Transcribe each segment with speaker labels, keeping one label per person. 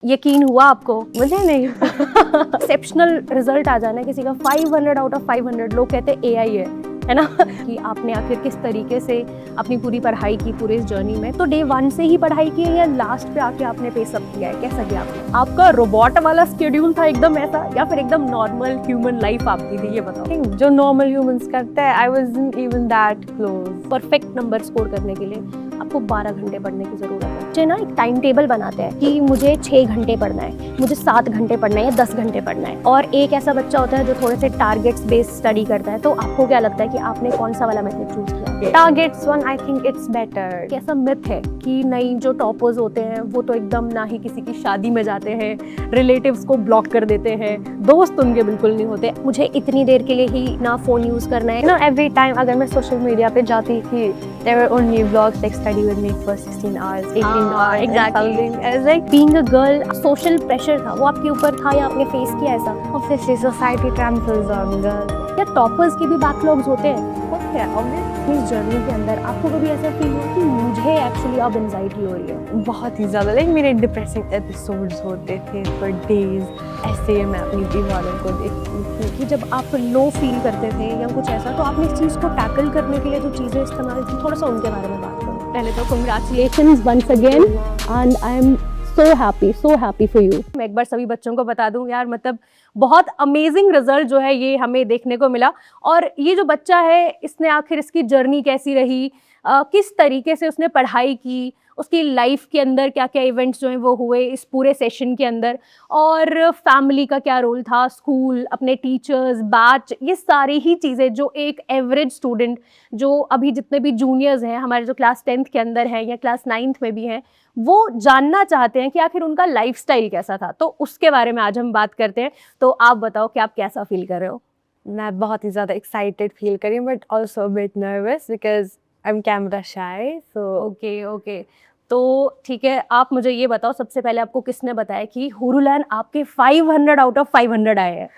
Speaker 1: यकीन हुआ आपको?
Speaker 2: मुझे नहीं।
Speaker 1: एक्सेप्शनल रिजल्ट आ जाना किसी का 500 आउट ऑफ 500, लोग कहते हैं एआई है ना। कि आपने आखिर किस तरीके से अपनी पूरी पढ़ाई की पूरे इस जर्नी में, तो डे 1 से ही पढ़ाई की है या लास्ट पे आके आपने पे सब किया है, कैसा किया आपने? आपका रोबोट वाला स्केड्यूल था एकदम ऐसा, या फिर एकदम नॉर्मल ह्यूमन लाइफ आपकी थी, ये बताओ।
Speaker 2: जो नॉर्मल ह्यूमंस करते हैं, I wasn't even that close.
Speaker 1: Perfect number score करने के लिए आपको 12 घंटे पढ़ने की जरूरत है। मुझे ना एक टाइम टेबल बनाते हैं कि मुझे 6 घंटे पढ़ना है, मुझे 7 घंटे पढ़ना है या 10 घंटे पढ़ना है। और एक ऐसा बच्चा होता है जो थोड़े से टारगेट्स बेस्ड स्टडी करता है, तो आपको क्या लगता है कि आपने कौन सा वाला मेथड चूज किया?
Speaker 2: Targets one, I think it's better.
Speaker 1: कैसा मिथ है कि नहीं, जो टॉपर्स होते हैं वो तो एकदम ना ही किसी की शादी में जाते हैं, रिलेटिव्स को ब्लॉक कर देते हैं, दोस्त उनके बिल्कुल नहीं होते, मुझे इतनी देर के लिए ही ना फोन यूज करना है।
Speaker 2: एवरी टाइम अगर मैं सोशल मीडिया पे जाती थी, there were only vlogs like study with me for 16 hours, 18 hours,
Speaker 1: exactly.
Speaker 2: and something. I was like,
Speaker 1: being a girl, social pressure था वो आपके ऊपर था या आपने फेस किया ऐसा?
Speaker 2: obviously society tramples on girls.
Speaker 1: क्या टॉपर्स के भी बैकलॉग्स होते हैं?
Speaker 2: होते हैं obviously.
Speaker 1: इस जर्नी के अंदर आपको कभी ऐसा फील हुआ कि मुझे एक्चुअली अब एंजाइटी हो रही है?
Speaker 2: बहुत ही ज़्यादा, लाइक मेरे डिप्रेसिंग एपिसोड्स होते थे फॉर डेज। ऐसे मैं अपनी दीवारों को देखती थी
Speaker 1: कि जब आप लो फील करते थे या कुछ ऐसा, तो आपने इस चीज़ को टैकल करने के लिए जो चीज़ें इस्तेमाल की, थोड़ा सा उनके बारे में बात करो। पहले तो congratulations once again, and I am so happy for you. मैं एक बार सभी बच्चों को बता दूं यार, मतलब बहुत अमेजिंग रिजल्ट जो है ये हमें देखने को मिला। और ये जो बच्चा है, इसने आखिर इसकी जर्नी कैसी रही, किस तरीके से उसने पढ़ाई की, उसकी लाइफ के अंदर क्या क्या इवेंट्स जो हैं वो हुए इस पूरे सेशन के अंदर, और फैमिली का क्या रोल था, स्कूल, अपने टीचर्स, बैच, ये सारी ही चीज़ें जो एक एवरेज स्टूडेंट, जो अभी जितने भी जूनियर्स हैं हमारे, जो क्लास 10th के अंदर हैं या क्लास 9th में भी हैं, वो जानना चाहते हैं कि आखिर उनका लाइफस्टाइल कैसा था। तो उसके बारे में आज हम बात करते हैं। तो आप बताओ कि आप कैसा फील कर रहे हो?
Speaker 2: मैं बहुत ही ज़्यादा एक्साइटेड फील कर रही हूँ, but also bit nervous because I am camera शाई। सो
Speaker 1: ओके, तो ठीक है, आप मुझे ये बताओ, सबसे पहले आपको किसने बताया कि हुरुलैन आपके 500 आउट ऑफ 500 आए हैं?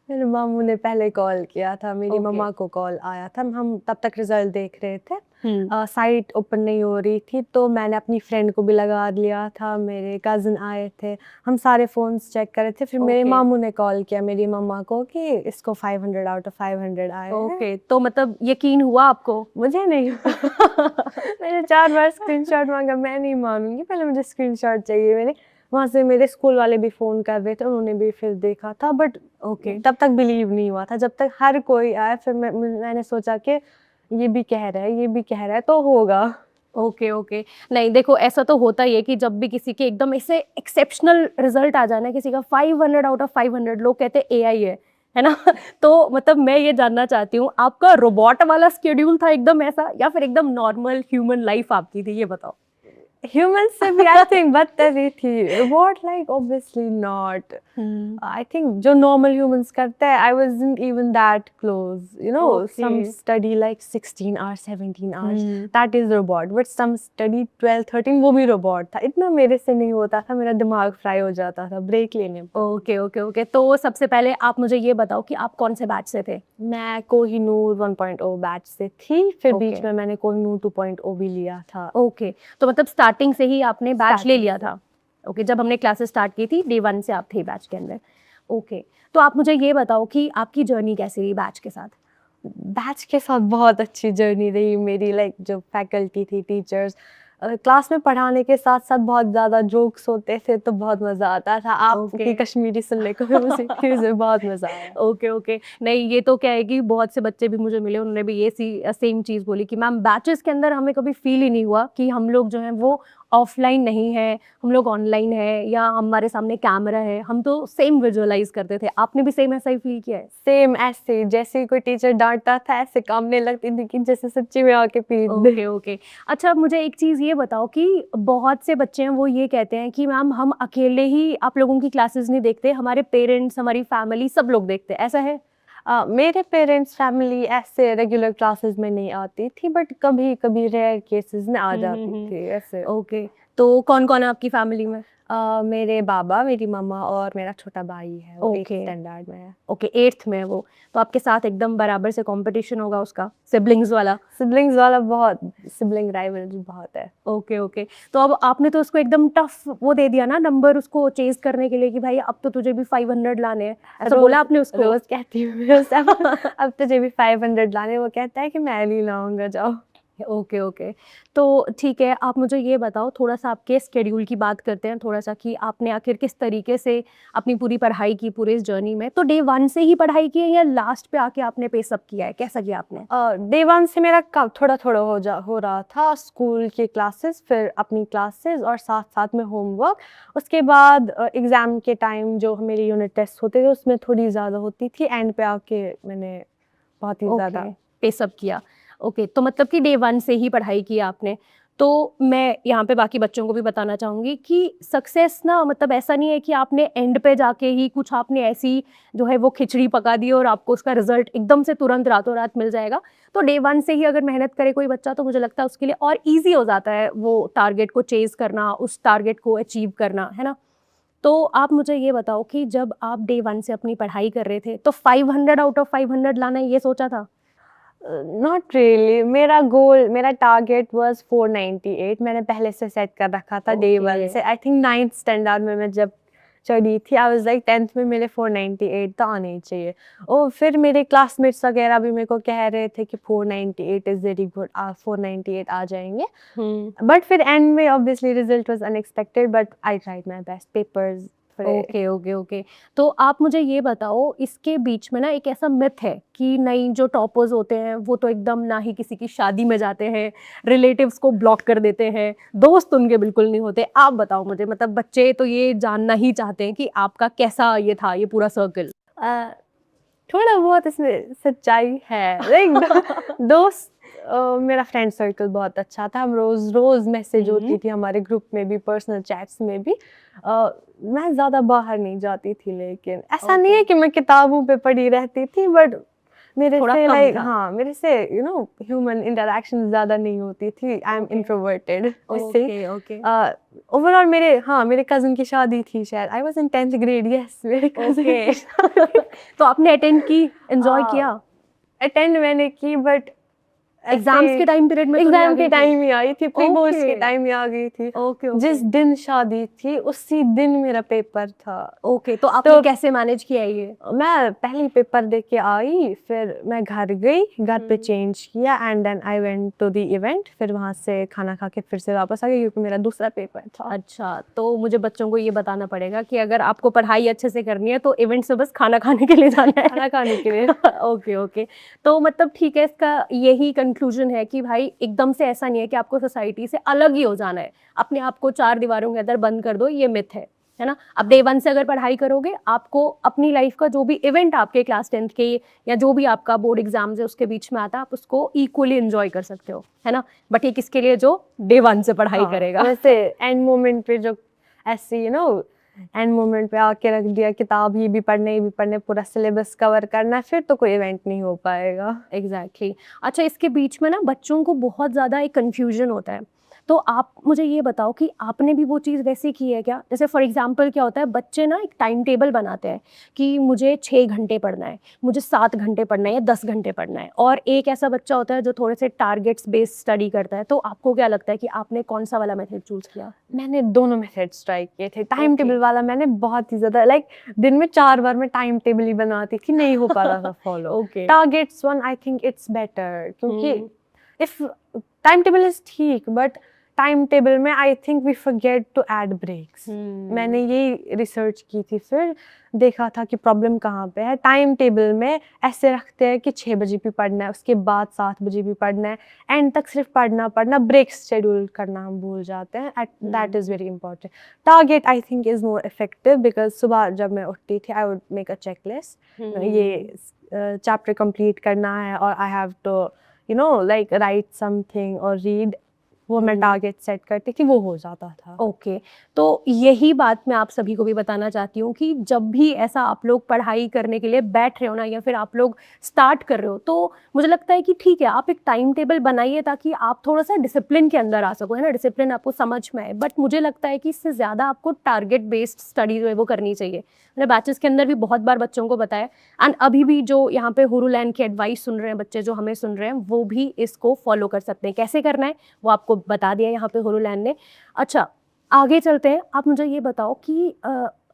Speaker 2: मेरे मामू ने पहले कॉल किया था, मेरी
Speaker 1: Okay.
Speaker 2: मम्मा को कॉल आया था, हम तब तक रिजल्ट देख रहे थे। साइट ओपन नहीं हो रही थी, तो मैंने अपनी फ्रेंड को भी लगा लिया था, मेरे कज़न आए थे, हम सारे फ़ोन्स चेक कर रहे थे। फिर मेरे
Speaker 1: Okay.
Speaker 2: मामू ने कॉल किया मेरी मम्मा को कि इसको 500 आउट ऑफ 500 आए हैं।
Speaker 1: ओके, तो मतलब यकीन हुआ आपको?
Speaker 2: मुझे नहीं। मैंने 4 बार स्क्रीनशॉट मांगा, मैं नहीं मानूंगी, पहले मुझे स्क्रीनशॉट चाहिए। मैंने वहाँ से मेरे स्कूल वाले भी फ़ोन कर रहे थे, उन्होंने भी फिर देखा था, बट
Speaker 1: ओके,
Speaker 2: तब तक बिलीव नहीं हुआ था जब तक हर कोई आया। फिर मैंने सोचा कि ये भी कह रहा है, ये भी कह रहा है, तो होगा।
Speaker 1: ओके, नहीं देखो, ऐसा तो होता ही है कि जब भी किसी के एकदम ऐसे एक्सेप्शनल रिजल्ट आ जाना किसी का 500 आउट ऑफ 500, लोग कहते हैं एआई है ना। तो मतलब मैं ये जानना चाहती हूँ, आपका रोबोट वाला स्केड्यूल था एकदम ऐसा, या फिर एकदम नॉर्मल ह्यूमन लाइफ आपकी थी, ये बताओ।
Speaker 2: ह्यूमन से भी आई थिंक बदतर ही थी। Robot like obviously not. I think जो नॉर्मल ह्यूमंस करते हैं, I wasn't even that close. Some study like 16 hours 17 hours, that is robot. But some study 12 13, वो भी रोबोट था। इतना मेरे से नहीं होता था, मेरा दिमाग फ्राई हो जाता था ब्रेक लेने पर।
Speaker 1: ओके, तो सबसे पहले आप मुझे ये बताओ कि आप कौन से बैच से थे?
Speaker 2: मैं कोहिनूर 1.0 बैच से थी, फिर
Speaker 1: Okay.
Speaker 2: बीच में मैंने कोहिनूर 2.0 भी लिया था।
Speaker 1: ओके, तो मतलब स्टार्टिंग से ही आपने बैच ले
Speaker 2: Starting
Speaker 1: लिया
Speaker 2: से।
Speaker 1: था? ओके, जब हमने क्लासेस स्टार्ट की थी, डे 1 से आप थे बैच के अंदर। ओके, तो आप मुझे ये बताओ कि आपकी जर्नी कैसी रही बैच के साथ?
Speaker 2: बैच के साथ बहुत अच्छी जर्नी रही मेरी। लाइक जो फैकल्टी थी, टीचर्स, क्लास में पढ़ाने के साथ साथ बहुत ज़्यादा जोक्स होते थे, तो बहुत मज़ा आता था। आपकी कश्मीरी सुनने को भी सीखी, उसमें बहुत मज़ा आया।
Speaker 1: ओके, नहीं ये तो क्या है कि बहुत से बच्चे भी मुझे मिले, उन्होंने भी ये सेम चीज़ बोली कि मैम बैचेस के अंदर हमें कभी फील ही नहीं हुआ कि हम लोग जो हैं वो ऑफलाइन नहीं है, हम लोग ऑनलाइन है या हमारे सामने कैमरा है, हम तो सेम विजुअलाइज करते थे। आपने भी सेम ऐसा ही फील किया है?
Speaker 2: सेम ऐसे, जैसे कोई टीचर डांटता था, ऐसे कामने लगती थी कि जैसे सच्ची में आके पीट दे।
Speaker 1: ओके, अच्छा मुझे एक चीज़ ये बताओ कि बहुत से बच्चे हैं वो ये कहते हैं कि मैम हम अकेले ही आप लोगों की क्लासेस नहीं देखते, हमारे पेरेंट्स, हमारी फैमिली सब लोग देखते हैं, ऐसा है?
Speaker 2: मेरे पेरेंट्स फैमिली ऐसे रेगुलर क्लासेस में नहीं आती थी, बट कभी कभी रेयर केसेस में आ जाती थी ऐसे।
Speaker 1: ओके, तो कौन कौन है आपकी फैमिली में?
Speaker 2: मेरे बाबा, मेरी मम्मा और मेरा छोटा भाई है, वो 8th
Speaker 1: Okay.
Speaker 2: स्टैंडर्ड में है।
Speaker 1: ओके 8th में है वो, तो आपके साथ एकदम बराबर से कंपटीशन होगा उसका, सिबलिंग्स वाला।
Speaker 2: सिबलिंग्स वाला बहुत, सिबलिंग राइवलरी बहुत है।
Speaker 1: ओके ओके, तो अब आपने तो उसको एकदम टफ वो दे दिया ना नंबर उसको चेज करने के लिए कि भाई अब तो तुझे भी 500 लाने हैं, ऐसा बोला आपने उसको?
Speaker 2: रोज कहती हूँ मैं उसे, अब तुझे भी 500 लाने, वो कहता है कि मैं नहीं लाऊंगा, जाओ।
Speaker 1: ओके ओके, तो ठीक है, आप मुझे ये बताओ थोड़ा सा आपके स्केड्यूल की बात करते हैं थोड़ा सा, कि आपने आखिर किस तरीके से अपनी पूरी पढ़ाई की पूरे इस जर्नी में। तो डे 1 से ही पढ़ाई की है या लास्ट पे आके आपने पेसअप किया है, कैसा किया आपने?
Speaker 2: डे 1 से मेरा थोड़ा थोड़ा हो रहा था, स्कूल के क्लासेस, फिर अपनी क्लासेस और साथ साथ में होमवर्क। उसके बाद एग्ज़ाम के टाइम जो मेरे यूनिट टेस्ट होते थे उसमें थोड़ी ज़्यादा होती थी, एंड पे आके मैंने बहुत ही ज़्यादा
Speaker 1: पेसअप किया। ओके, तो मतलब कि डे 1 से ही पढ़ाई की आपने। तो मैं यहाँ पे बाकी बच्चों को भी बताना चाहूँगी कि सक्सेस ना मतलब ऐसा नहीं है कि आपने एंड पे जाके ही कुछ आपने ऐसी जो है वो खिचड़ी पका दी और आपको उसका रिजल्ट एकदम से तुरंत रातों रात मिल जाएगा। तो डे 1 से ही अगर मेहनत करे कोई बच्चा तो मुझे लगता है उसके लिए और ईज़ी हो जाता है वो टारगेट को चेज़ करना, उस टारगेट को अचीव करना, है ना? तो आप मुझे ये बताओ कि जब आप डे 1 से अपनी पढ़ाई कर रहे थे तो 500 आउट ऑफ 500 लाना ये सोचा था?
Speaker 2: नॉट रियली, मेरा गोल, मेरा टारगेट वाज 498, मैंने पहले से सेट कर रखा था डे 1 से। आई थिंक 9th स्टैंडर्ड में मैं जब चढ़ी थी, आई वाज लाइक 10th में मेरे 498 तो आने ही चाहिए। और फिर मेरे क्लासमेट्स वगैरह भी मेरे को कह रहे थे कि 498 इज़ वेरी गुड, 498 आ जाएंगे। बट फिर एंड में obviously result was unexpected, but I tried my best, papers.
Speaker 1: Okay okay okay, तो आप मुझे ये बताओ इसके बीच में ना एक ऐसा मिथ है कि नहीं जो टॉपर्स होते हैं वो तो एकदम ना ही किसी की शादी में जाते हैं, रिलेटिव्स को ब्लॉक कर देते हैं, दोस्त उनके बिल्कुल नहीं होते। आप बताओ मुझे, मतलब बच्चे तो ये जानना ही चाहते हैं कि आपका कैसा ये था ये पूरा सर्कल।
Speaker 2: थोड़ा बहुत इसमें सच्चाई है, लाइक दोस्त, मेरा फ्रेंड सर्कल बहुत अच्छा था, हम रोज रोज मैसेज होती थी हमारे ग्रुप में भी, पर्सनल चैट्स में भी। मैं ज़्यादा बाहर नहीं जाती थी, लेकिन ऐसा नहीं है कि मैं किताबों पे पढ़ी रहती थी, बट मेरे
Speaker 1: थोड़ा
Speaker 2: से
Speaker 1: कम
Speaker 2: लाइक
Speaker 1: था।
Speaker 2: हाँ, मेरे से ह्यूमन इंटरेक्शन ज़्यादा नहीं होती थी, I am introverted.
Speaker 1: Okay okay
Speaker 2: overall मेरे कज़न की शादी थी शायद, I was in 10th grade, yes, मेरे कज़न
Speaker 1: ओके
Speaker 2: की शादी।
Speaker 1: तो आपने अटेंड की, एंजॉय किया?
Speaker 2: अटेंड मैंने की, बट
Speaker 1: एग्जाम्स के टाइम पीरियड में तो नहीं आ
Speaker 2: एग्जाम के
Speaker 1: गई थी?
Speaker 2: टाइम ही आई थी, प्री बोर्ड्स के
Speaker 1: ओके
Speaker 2: टाइम ही आ गई थी।
Speaker 1: ओके ओके
Speaker 2: जिस दिन शादी थी उसी दिन मेरा पेपर था।
Speaker 1: ओके, तो आपने
Speaker 2: तो
Speaker 1: कैसे मैनेज किया ये?
Speaker 2: मैं पहले पेपर दे के आई, फिर मैं घर गई, घर पे चेंज किया, and then I went to the event, फिर वहाँ से खाना खा के फिर से वापस आ गई क्योंकि मेरा दूसरा पेपर था।
Speaker 1: अच्छा, तो मुझे बच्चों को ये बताना पड़ेगा कि अगर आपको पढ़ाई अच्छे से करनी है तो इवेंट से बस खाना खाने के लिए जाना है।
Speaker 2: खाना खाने के लिए।
Speaker 1: ओके ओके, तो मतलब ठीक है, इसका यही कंक्लूजन है कि भाई एकदम से ऐसा नहीं है कि आपको सोसाइटी से अलग ही हो जाना है, अपने आप को 4 दीवारों के अंदर बंद कर दो, ये मिथ है ना। अब डे 1 से अगर पढ़ाई करोगे आपको अपनी लाइफ का जो भी इवेंट आपके क्लास 10th के या जो भी आपका बोर्ड एग्जाम्स है उसके बीच में आता है, आप उसको इक्वली एंजॉय कर सकते हो, है ना। बट ये किसके लिए? जो डे 1 से पढ़ाई करेगा।
Speaker 2: वैसे एंड मोमेंट पे जो ऐसे एंड मोमेंट पे आके रख दिया किताब, ये भी पढ़ने, पूरा सिलेबस कवर करना है, फिर तो कोई इवेंट नहीं हो पाएगा।
Speaker 1: एग्जैक्टली अच्छा, इसके बीच में ना बच्चों को बहुत ज़्यादा एक कन्फ्यूजन होता है, तो आप मुझे ये बताओ कि आपने भी वो चीज़ वैसे की है क्या? जैसे फॉर एग्जांपल क्या होता है, बच्चे ना एक टाइम टेबल बनाते हैं कि मुझे 6 घंटे पढ़ना है, मुझे 7 घंटे पढ़ना है या 10 घंटे पढ़ना है, और एक ऐसा बच्चा होता है जो थोड़े से टारगेट्स बेस्ड स्टडी करता है। तो आपको क्या लगता है कि आपने कौन सा वाला मेथड चूज़ किया?
Speaker 2: मैंने दोनों मेथड्स ट्राई किए थे। टाइम टेबल वाला मैंने बहुत ही ज़्यादा, लाइक दिन में 4 बार मैं टाइम टेबल ही बनाती थी, नहीं हो पा रहा था follow.
Speaker 1: Okay
Speaker 2: targets one I think it's better, क्योंकि इफ टाइम टेबल इज ठीक, बट टाइम टेबल में I think we forget to add breaks. मैंने यही रिसर्च की थी, फिर देखा था कि प्रॉब्लम कहाँ पे है। टाइम टेबल में ऐसे रखते हैं कि 6 बजे भी पढ़ना है, उसके बाद 7 बजे भी पढ़ना है, एंड तक सिर्फ पढ़ना, ब्रेक्स शेड्यूल करना हम भूल जाते हैं। That is very important. Target I think is more effective, because सुबह जब मैं उठती थी I would make a checklist, ये चैप्टर कंप्लीट करना है और I have to like write something और रीड वो मैं टारगेट सेट करती थी, वो हो जाता था।
Speaker 1: ओके, तो यही बात मैं आप सभी को भी बताना चाहती हूँ कि जब भी ऐसा आप लोग पढ़ाई करने के लिए बैठ रहे हो ना, या फिर आप लोग स्टार्ट कर रहे हो, तो मुझे लगता है कि ठीक है, आप एक टाइम टेबल बनाइए ताकि आप थोड़ा सा डिसिप्लिन के अंदर आ सको, है ना, डिसिप्लिन आपको समझ में आए। बट मुझे लगता है कि इससे ज़्यादा आपको टारगेट बेस्ड स्टडी जो है वो करनी चाहिए। मैंने बैचेस के अंदर भी बहुत बार बच्चों को बताया, एंड अभी भी जो यहाँ पे हुरुलैन की एडवाइस सुन रहे हैं बच्चे, जो हमें सुन रहे हैं, वो भी इसको फॉलो कर सकते हैं। कैसे करना है वो आपको बता दिया यहाँ पे हुरुलैन ने। अच्छा, आगे चलते हैं। आप मुझे ये बताओ कि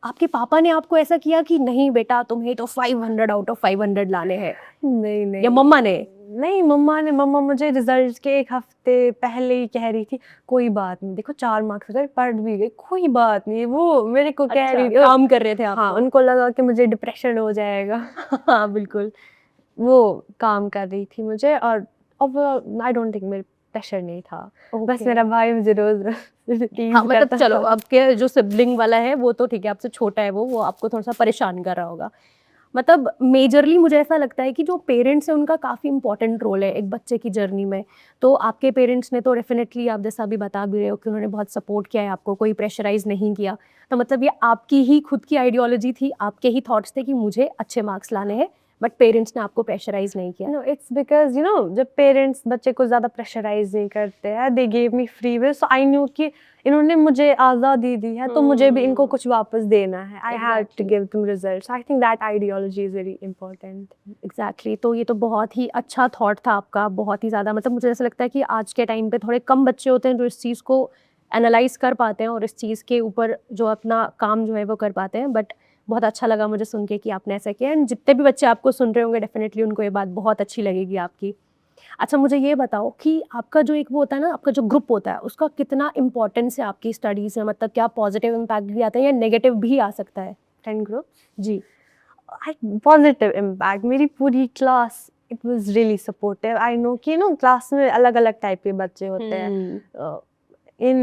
Speaker 1: आपके पापा ने आपको ऐसा किया कि नहीं बेटा तुम्हें तो 500 आउट ऑफ 500 लाने हैं,
Speaker 2: नहीं
Speaker 1: या मम्मा ने?
Speaker 2: नहीं, मम्मा मुझे रिजल्ट के 1 हफ्ते पहले ही कह रही थी कोई बात नहीं, देखो 4 मार्क्स हो गए, पढ़ भी गई, कोई बात नहीं। वो मेरे को कह रही थी,
Speaker 1: काम कर रहे थे आप?
Speaker 2: हाँ, उनको लगा कि मुझे डिप्रेशन हो जाएगा।
Speaker 1: हाँ बिल्कुल।
Speaker 2: वो काम कर रही थी मुझे, और अब आई डोंट थिंक मेरे प्रेशर नहीं था। बस मेरा भाई मुझे रोज टीज
Speaker 1: हाँ मतलब
Speaker 2: करता
Speaker 1: चलो,
Speaker 2: था।
Speaker 1: आपके जो सिबलिंग वाला है वो तो ठीक है, आपसे छोटा है, वो आपको थोड़ा सा परेशान कर रहा होगा। मतलब मेजरली मुझे ऐसा लगता है कि जो पेरेंट्स हैं उनका काफ़ी इंपॉर्टेंट रोल है एक बच्चे की जर्नी में। तो आपके पेरेंट्स ने तो डेफिनेटली, आप जैसा अभी बता भी रहे हो कि उन्होंने बहुत सपोर्ट किया है आपको, कोई प्रेशराइज नहीं किया। तो मतलब ये आपकी ही खुद की आइडियोलॉजी थी, आपके ही थॉट्स थे कि मुझे अच्छे मार्क्स लाने हैं, बट पेरेंट्स ने आपको प्रेशराइज नहीं किया।
Speaker 2: नो, इट्स बिकॉज जब पेरेंट्स बच्चे को ज़्यादा प्रेशराइज नहीं करते हैं, they gave me free will, so I knew कि इन्होंने मुझे आज़ादी दी है, तो मुझे भी इनको कुछ वापस देना है। I have to give them results. I think that ideology is very important.
Speaker 1: Exactly तो ये तो बहुत ही अच्छा थॉट था आपका, बहुत ही ज़्यादा। मतलब मुझे ऐसा लगता है कि आज के टाइम पे थोड़े कम बच्चे होते हैं जो इस चीज़ को एनालाइज कर पाते हैं और इस चीज़ के ऊपर जो अपना काम जो है वो कर पाते हैं। बट बहुत अच्छा लगा मुझे सुन के कि आपने ऐसा किया, एंड जितने भी बच्चे आपको सुन रहे होंगे डेफिनेटली उनको ये बात बहुत अच्छी लगेगी आपकी। अच्छा, मुझे ये बताओ कि आपका जो एक वो होता है ना, आपका जो ग्रुप होता है, उसका कितना इंपॉर्टेंस है आपकी स्टडीज़ में? मतलब क्या पॉजिटिव इम्पैक्ट भी आता है या नेगेटिव भी आ सकता है?
Speaker 2: फ्रेंड ग्रुप,
Speaker 1: जी।
Speaker 2: Positive impact. मेरी पूरी class, it was really supportive. I know कि क्लास में अलग अलग टाइप के बच्चे होते हैं, in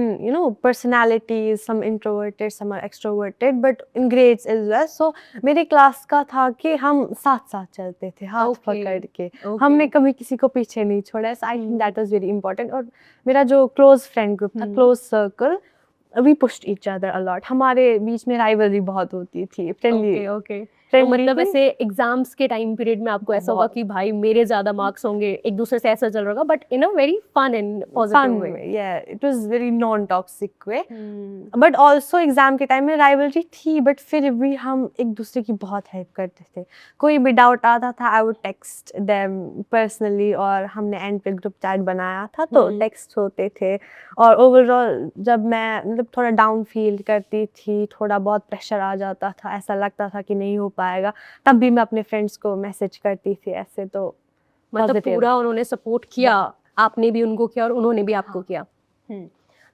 Speaker 2: personalities, some introverted, some are extroverted, but in grades as well. So मेरे क्लास का था कि हम साथ साथ चलते थे, हाथ पकड़ के। हमने कभी किसी को पीछे नहीं छोड़ा। So I think that was very important. और मेरा जो close friend group था, close circle, we pushed each other a lot. हमारे बीच में rivalry बहुत होती थी, friendly
Speaker 1: ओके। तो मतलब ऐसे एग्जाम्स के टाइम पीरियड में आपको ऐसा होगा कि भाई मेरे ज्यादा मार्क्स होंगे, एक दूसरे से ऐसा चल रहा होगा, but in a very fun and positive way.
Speaker 2: yeah, it was very non toxic way. But also exam के टाइम में राइवलरी थी, बट फिर भी हम एक दूसरे की बहुत हेल्प करते थे। कोई भी डाउट आता था, I would text them personally, और हमने एंड पे ग्रुप चैट बनाया था तो टेक्स्ट होते थे। और ओवरऑल जब मैं मतलब थोड़ा डाउन फील करती थी, थोड़ा बहुत प्रेशर आ जाता था, ऐसा लगता था कि नहीं हो पाएगा, तब भी मैं अपने फ्रेंड्स को मैसेज करती थी ऐसे। तो
Speaker 1: मतलब पूरा उन्होंने सपोर्ट किया, आपने भी उनको किया और उन्होंने भी आपको किया।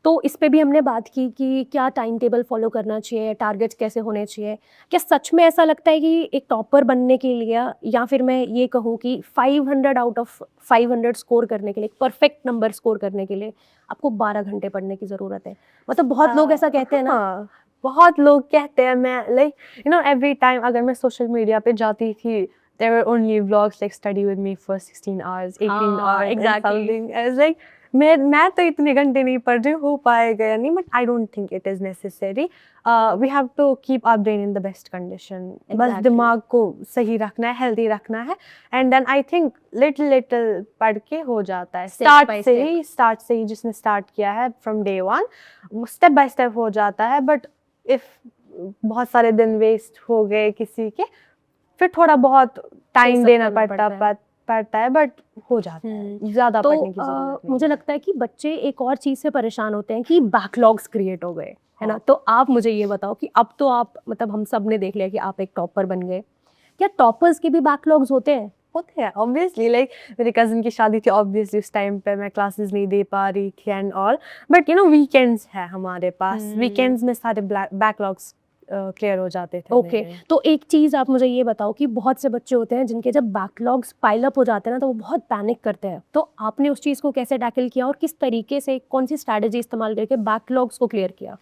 Speaker 1: तो इस पे भी हमने बात की कि क्या टाइम टेबल फॉलो करना चाहिए, टारगेट्स कैसे होने चाहिए। क्या सच में ऐसा लगता है कि एक टॉपर बनने के लिए, या फिर मैं ये कहूँ कि 500 आउट ऑफ 500 स्कोर करने के लिए, परफेक्ट नंबर स्कोर करने के लिए आपको 12 घंटे पढ़ने की ज़रूरत है? मतलब बहुत लोग ऐसा कहते हैं ना।
Speaker 2: बहुत लोग कहते हैं। मैं लाइक एवरी टाइम अगर मैं सोशल मीडिया पे जाती थी, there were only vlogs like study with me for 16 hours, 18 hours,
Speaker 1: exactly.
Speaker 2: and something. I was like, मैं तो इतने घंटे नहीं पढ़ रही, हो पाएगा या नहीं, but I don't think it is necessary. We have to keep our brain in the best condition. बस दिमाग को सही रखना है, हेल्दी रखना है, and then I think little little पढ़ के हो जाता है। स्टार्ट से ही जिसने स्टार्ट किया है from day 1, step by step हो जाता है। बट इफ बहुत सारे दिन वेस्ट हो गए किसी के, फिर थोड़ा बहुत टाइम देना पड़ता है, बट हो जाता है। ज़्यादा पढ़ने की ज़रूरत नहीं।
Speaker 1: मुझे लगता है कि बच्चे एक और चीज़ से परेशान होते हैं कि बैकलॉग्स क्रिएट हो गए, है ना। तो आप मुझे ये बताओ कि अब तो आप, मतलब हम सब ने देख लिया कि आप एक टॉपर बन गए, क्या टॉपर्स के भी बैकलॉग्स होते हैं?
Speaker 2: होते हैं ऑब्वियसली। लाइक मेरे कज़न की शादी थी, ऑब्वियसली उस टाइम पे मैं क्लासेस नहीं दे पा रही थी एंड ऑल, बट वीकेंड्स है हमारे पास। वीकेंड्स में सारे बैकलॉग्स क्लियर हो जाते थे।
Speaker 1: ओके, तो एक चीज़ आप मुझे ये बताओ कि बहुत से बच्चे होते हैं जिनके जब बैकलॉग्स पाइल अप हो जाते हैं ना, तो वो बहुत पैनिक करते हैं। तो आपने उस चीज़ को कैसे टैकल किया और किस तरीके से, कौन सी स्ट्रैटेजी इस्तेमाल करके बैकलॉग्स को क्लियर किया?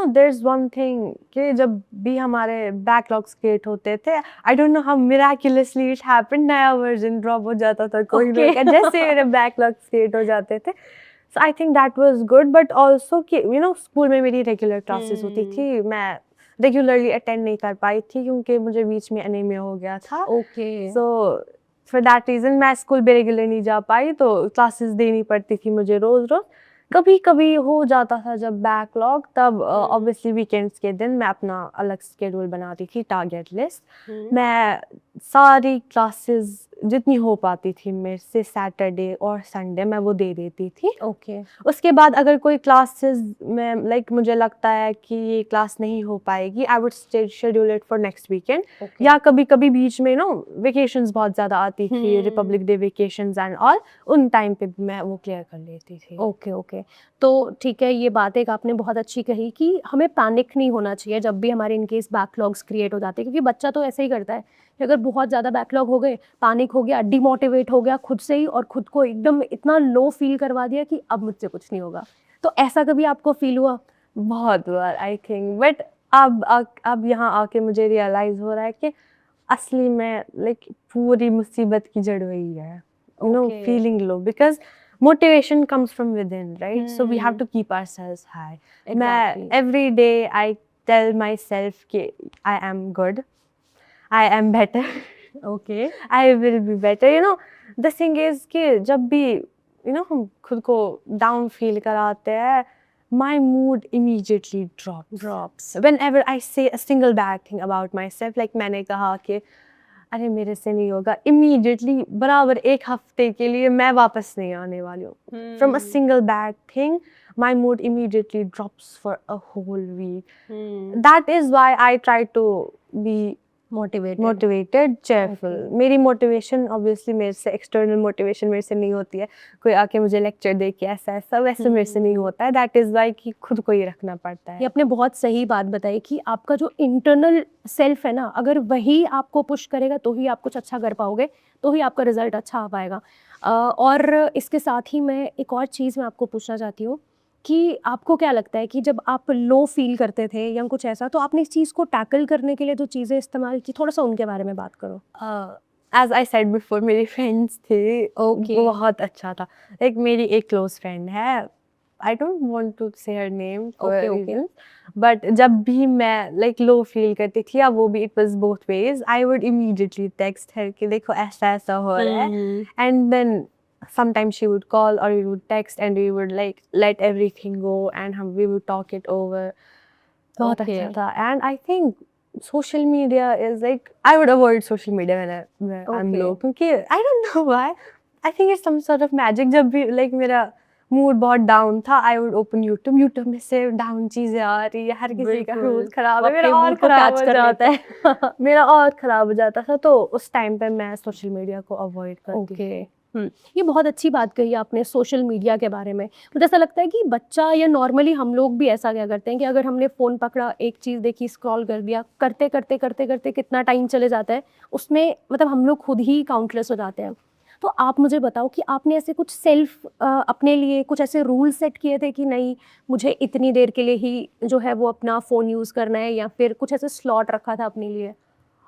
Speaker 2: there's one thing कि जब भी हमारे बैकलॉग्स क्रिएट होते थे, I don't know how miraculously it happened, नया वर्जन ड्रॉप हो जाता था कोई ना, जैसे मेरे बैकलॉग्स क्रिएट हो जाते थे So I think that was good, but also कि you know school में मेरी regular classes होती थी, मैं regularly attend नहीं कर पाई थी क्योंकि मुझे बीच में anemia हो गया था.
Speaker 1: Okay.
Speaker 2: So for that reason मैं स्कूल भी रेगुलर नहीं जा पाई, तो क्लासेस देनी पड़ती थी मुझे रोज रोज. कभी कभी हो जाता था जब बैकलॉग, तब ऑब्वियसली वीकेंड्स के दिन मैं अपना अलग शेड्यूल बनाती थी, टारगेट लिस्ट. मैं सारी क्लासेस जितनी हो पाती थी मेरे से सैटरडे और संडे मैं वो दे देती थी.
Speaker 1: Okay.
Speaker 2: उसके बाद अगर कोई क्लासेस में लाइक मुझे लगता है कि ये क्लास नहीं हो पाएगी, I would schedule it for next weekend.
Speaker 1: Okay.
Speaker 2: या कभी कभी बीच में वेकेशंस बहुत ज़्यादा आती थी, Republic day vacations and all, उन टाइम पे भी मैं वो क्लियर कर लेती थी.
Speaker 1: Okay okay. तो ठीक है, ये बात एक आपने बहुत अच्छी कही कि हमें पैनिक नहीं होना चाहिए जब भी हमारे इनकेस बैकलॉग्स क्रिएट हो जाते हैं, क्योंकि बच्चा तो ऐसे ही करता है कि अगर बहुत ज़्यादा बैकलॉग हो गए, पैनिक हो गया, डिमोटिवेट हो गया खुद से ही, और खुद को एकदम इतना लो फील करवा दिया कि अब मुझसे कुछ नहीं होगा. तो ऐसा कभी आपको फील हुआ?
Speaker 2: बहुत बार आई थिंक, बट अब यहाँ आके मुझे रियलाइज हो रहा है कि असली में लाइक पूरी मुसीबत की जड़ वही है, you no,
Speaker 1: Okay.
Speaker 2: Feeling low, because motivation comes from within, right? So we have to keep ourselves high. मैं every day I tell myself कि I am good, I am better,
Speaker 1: okay.
Speaker 2: I will be better. You know, the thing is कि जब भी you know हम खुद को down feel कराते हैं, my mood immediately drops. Whenever I say a single bad thing about myself, like मैंने कहा कि अरे मेरे से नहीं होगा, immediately बराबर एक हफ्ते के लिए मैं वापस नहीं आने वाली हूँ. From a single bad thing, my mood immediately drops for a whole week. That is why I try to be motivated, cheerful.
Speaker 1: Okay.
Speaker 2: मेरी motivation obviously मेरे से external motivation मेरे से नहीं होती है, कोई आके मुझे lecture दे के ऐसा ऐसा वैसे मेरे से नहीं होता है. That is why कि खुद को ही रखना पड़ता है.
Speaker 1: ये आपने बहुत सही बात बताई कि आपका जो इंटरनल सेल्फ है ना, अगर वही आपको पुश करेगा तो ही आप कुछ अच्छा कर पाओगे, तो ही आपका रिजल्ट अच्छा आ पाएगा. और इसके साथ ही मैं एक और चीज़ मैं आपको पूछना चाहती हूँ कि आपको क्या लगता है कि जब आप लो फील करते थे या कुछ ऐसा, तो आपने इस चीज़ को टैकल करने के लिए जो चीज़ें इस्तेमाल की, थोड़ा सा उनके बारे में बात करो.
Speaker 2: As I said before, मेरी फ्रेंड्स थे,
Speaker 1: Okay.
Speaker 2: वो बहुत अच्छा था. Like मेरी एक क्लोज फ्रेंड है, I don't want to say her name for
Speaker 1: Okay, okay.
Speaker 2: reasons, but जब भी मैं like low feel करती थी, या वो भी it was both ways, I would immediately text her कि देखो ऐसा ऐसा हो रहा है, and then sometimes she would call or we would text and we would like let everything go and we would talk it over. बहुत
Speaker 1: Okay.
Speaker 2: अच्छा था. And I think social media is like, I would avoid social media when I'm
Speaker 1: Okay.
Speaker 2: low, क्योंकि I don't know why, I think it's some sort of magic. जब भी like मेरा mood बहुत down था, I would open YouTube में से down चीजें आ रही है, हर किसी का
Speaker 1: बिल्कुल.
Speaker 2: मूड खराब है,
Speaker 1: वो
Speaker 2: मेरा
Speaker 1: अपने
Speaker 2: और
Speaker 1: mood को
Speaker 2: खराब
Speaker 1: catch
Speaker 2: हो
Speaker 1: कर
Speaker 2: जाता
Speaker 1: लेते
Speaker 2: है. मेरा और खराब हो जाता था, तो उस टाइम पे मैं सोशल मीडिया को अवॉइड करती थी.
Speaker 1: ओके. ये बहुत अच्छी बात कही आपने सोशल मीडिया के बारे में. मुझे ऐसा लगता है कि बच्चा या नॉर्मली हम लोग भी ऐसा क्या करते हैं कि अगर हमने फ़ोन पकड़ा, एक चीज़ देखी, स्क्रॉल कर दिया, करते करते करते करते कितना टाइम चले जाता है उसमें, मतलब हम लोग खुद ही काउंटलेस हो जाते हैं. तो आप मुझे बताओ कि आपने ऐसे कुछ सेल्फ अपने लिए कुछ ऐसे रूल सेट किए थे कि नहीं, मुझे इतनी देर के लिए ही जो है वो अपना फ़ोन यूज़ करना है, या फिर कुछ ऐसे स्लॉट रखा था अपने लिए?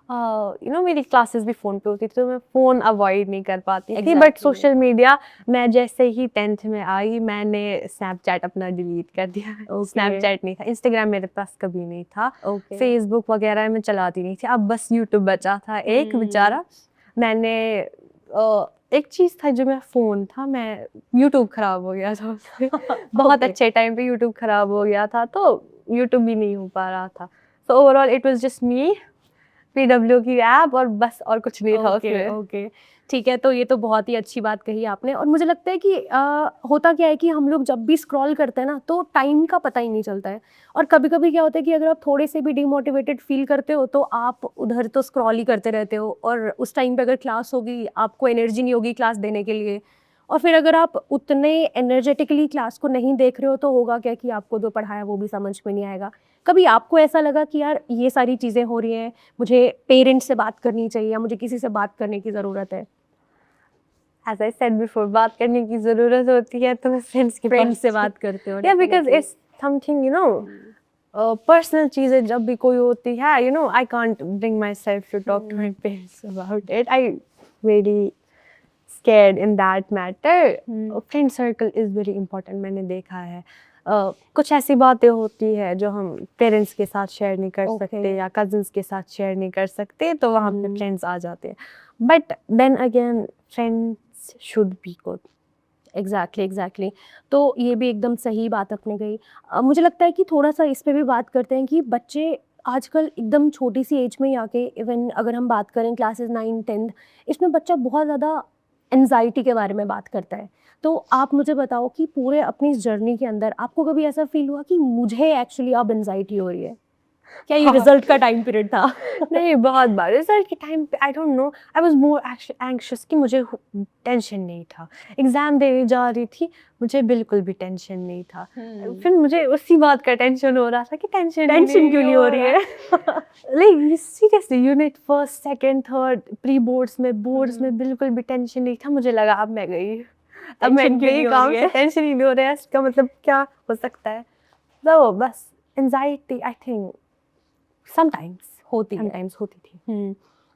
Speaker 2: यू नो मेरी क्लासेस भी फ़ोन पे होती थी, तो मैं फ़ोन अवॉइड नहीं कर पाती थी. But
Speaker 1: Exactly.
Speaker 2: सोशल मीडिया, मैं जैसे ही 10th में आई, मैंने स्नैपचैट अपना डिलीट कर दिया.
Speaker 1: Okay.
Speaker 2: स्नैपचैट नहीं था, इंस्टाग्राम मेरे पास कभी नहीं था,
Speaker 1: ओके.
Speaker 2: फेसबुक वगैरह मैं चलाती नहीं थी. अब बस यूट्यूब बचा था एक बेचारा. मैंने एक चीज़ था जो मेरा फ़ोन था, मैं यूट्यूब ख़राब हो गया था उसमें. बहुत
Speaker 1: Okay.
Speaker 2: अच्छे टाइम पे यूट्यूब ख़राब हो गया था, तो यूट्यूब भी नहीं हो पा रहा था. So overall it was just me, PW की ऐप, और बस और कुछ नहीं था
Speaker 1: ओके
Speaker 2: उसमें.
Speaker 1: ओके. ठीक है, तो ये तो बहुत ही अच्छी बात कही आपने. और मुझे लगता है कि होता क्या है कि हम लोग जब भी स्क्रॉल करते हैं ना, तो टाइम का पता ही नहीं चलता है. और कभी कभी क्या होता है कि अगर आप थोड़े से भी डिमोटिवेटेड फील करते हो, तो आप उधर तो स्क्रॉल ही करते रहते हो, और उस टाइम पे अगर क्लास होगी, आपको एनर्जी नहीं होगी क्लास देने के लिए, और फिर अगर आप उतने एनर्जेटिकली क्लास को नहीं देख रहे हो, तो होगा क्या कि आपको जो पढ़ाया वो भी समझ में नहीं आएगा. कभी आपको ऐसा लगा कि यार ये सारी चीज़ें हो रही हैं, मुझे पेरेंट्स से बात करनी चाहिए या मुझे किसी से बात करने की ज़रूरत है?
Speaker 2: As I said before, बात करने की ज़रूरत होती है तो मैं फ्रेंड्स के
Speaker 1: फ्रेंड्स
Speaker 2: पास
Speaker 1: से बात करते हो?
Speaker 2: Yeah, because
Speaker 1: definitely.
Speaker 2: it's something, you know, personal चीज़ें जब भी कोई होती है, you know, I can't bring myself to talk to my parents about it. I really scared in that matter.
Speaker 1: Hmm.
Speaker 2: Friend circle is very important, मैंने देखा है. कुछ ऐसी बातें होती है जो हम पेरेंट्स के साथ शेयर नहीं कर सकते या कजिन्स के साथ शेयर नहीं कर सकते, तो वहाँ पे फ्रेंड्स आ जाते हैं. But then again friends should be good.
Speaker 1: Exactly. तो ये भी एकदम सही बात आपने कही. मुझे लगता है कि थोड़ा सा इस पे भी बात करते हैं कि बच्चे आजकल एकदम छोटी सी एज में ही आके, इवन अगर हम बात करें क्लासेस 9-10, इसमें बच्चा बहुत ज़्यादा एनजाइटी के बारे में बात करता है. तो आप मुझे बताओ कि पूरे अपनी इस जर्नी के अंदर आपको कभी ऐसा फील हुआ कि मुझे एक्चुअली अब एनजाइटी हो रही है? क्या ये रिजल्ट का टाइम पीरियड था?
Speaker 2: नहीं, बहुत बार रिजल्ट के टाइम पे आई don't no, I was more anxious कि मुझे टेंशन नहीं था. एग्जाम देने जा रही थी, मुझे बिल्कुल भी टेंशन नहीं था. फिर मुझे उसी बात का टेंशन हो रहा था कि टेंशन
Speaker 1: क्यों नहीं हो रही है?
Speaker 2: Like seriously unit first second third pre boards में बिल्कुल भी टेंशन नहीं था. मुझे लगा अब मैं गई, अब मैं गई काम से, टेंशन ही नहीं हो रहा है, इसका मतलब क्या हो सकता है. तो बस एंजाइटी आई थिंक समटाइम्स होती थी.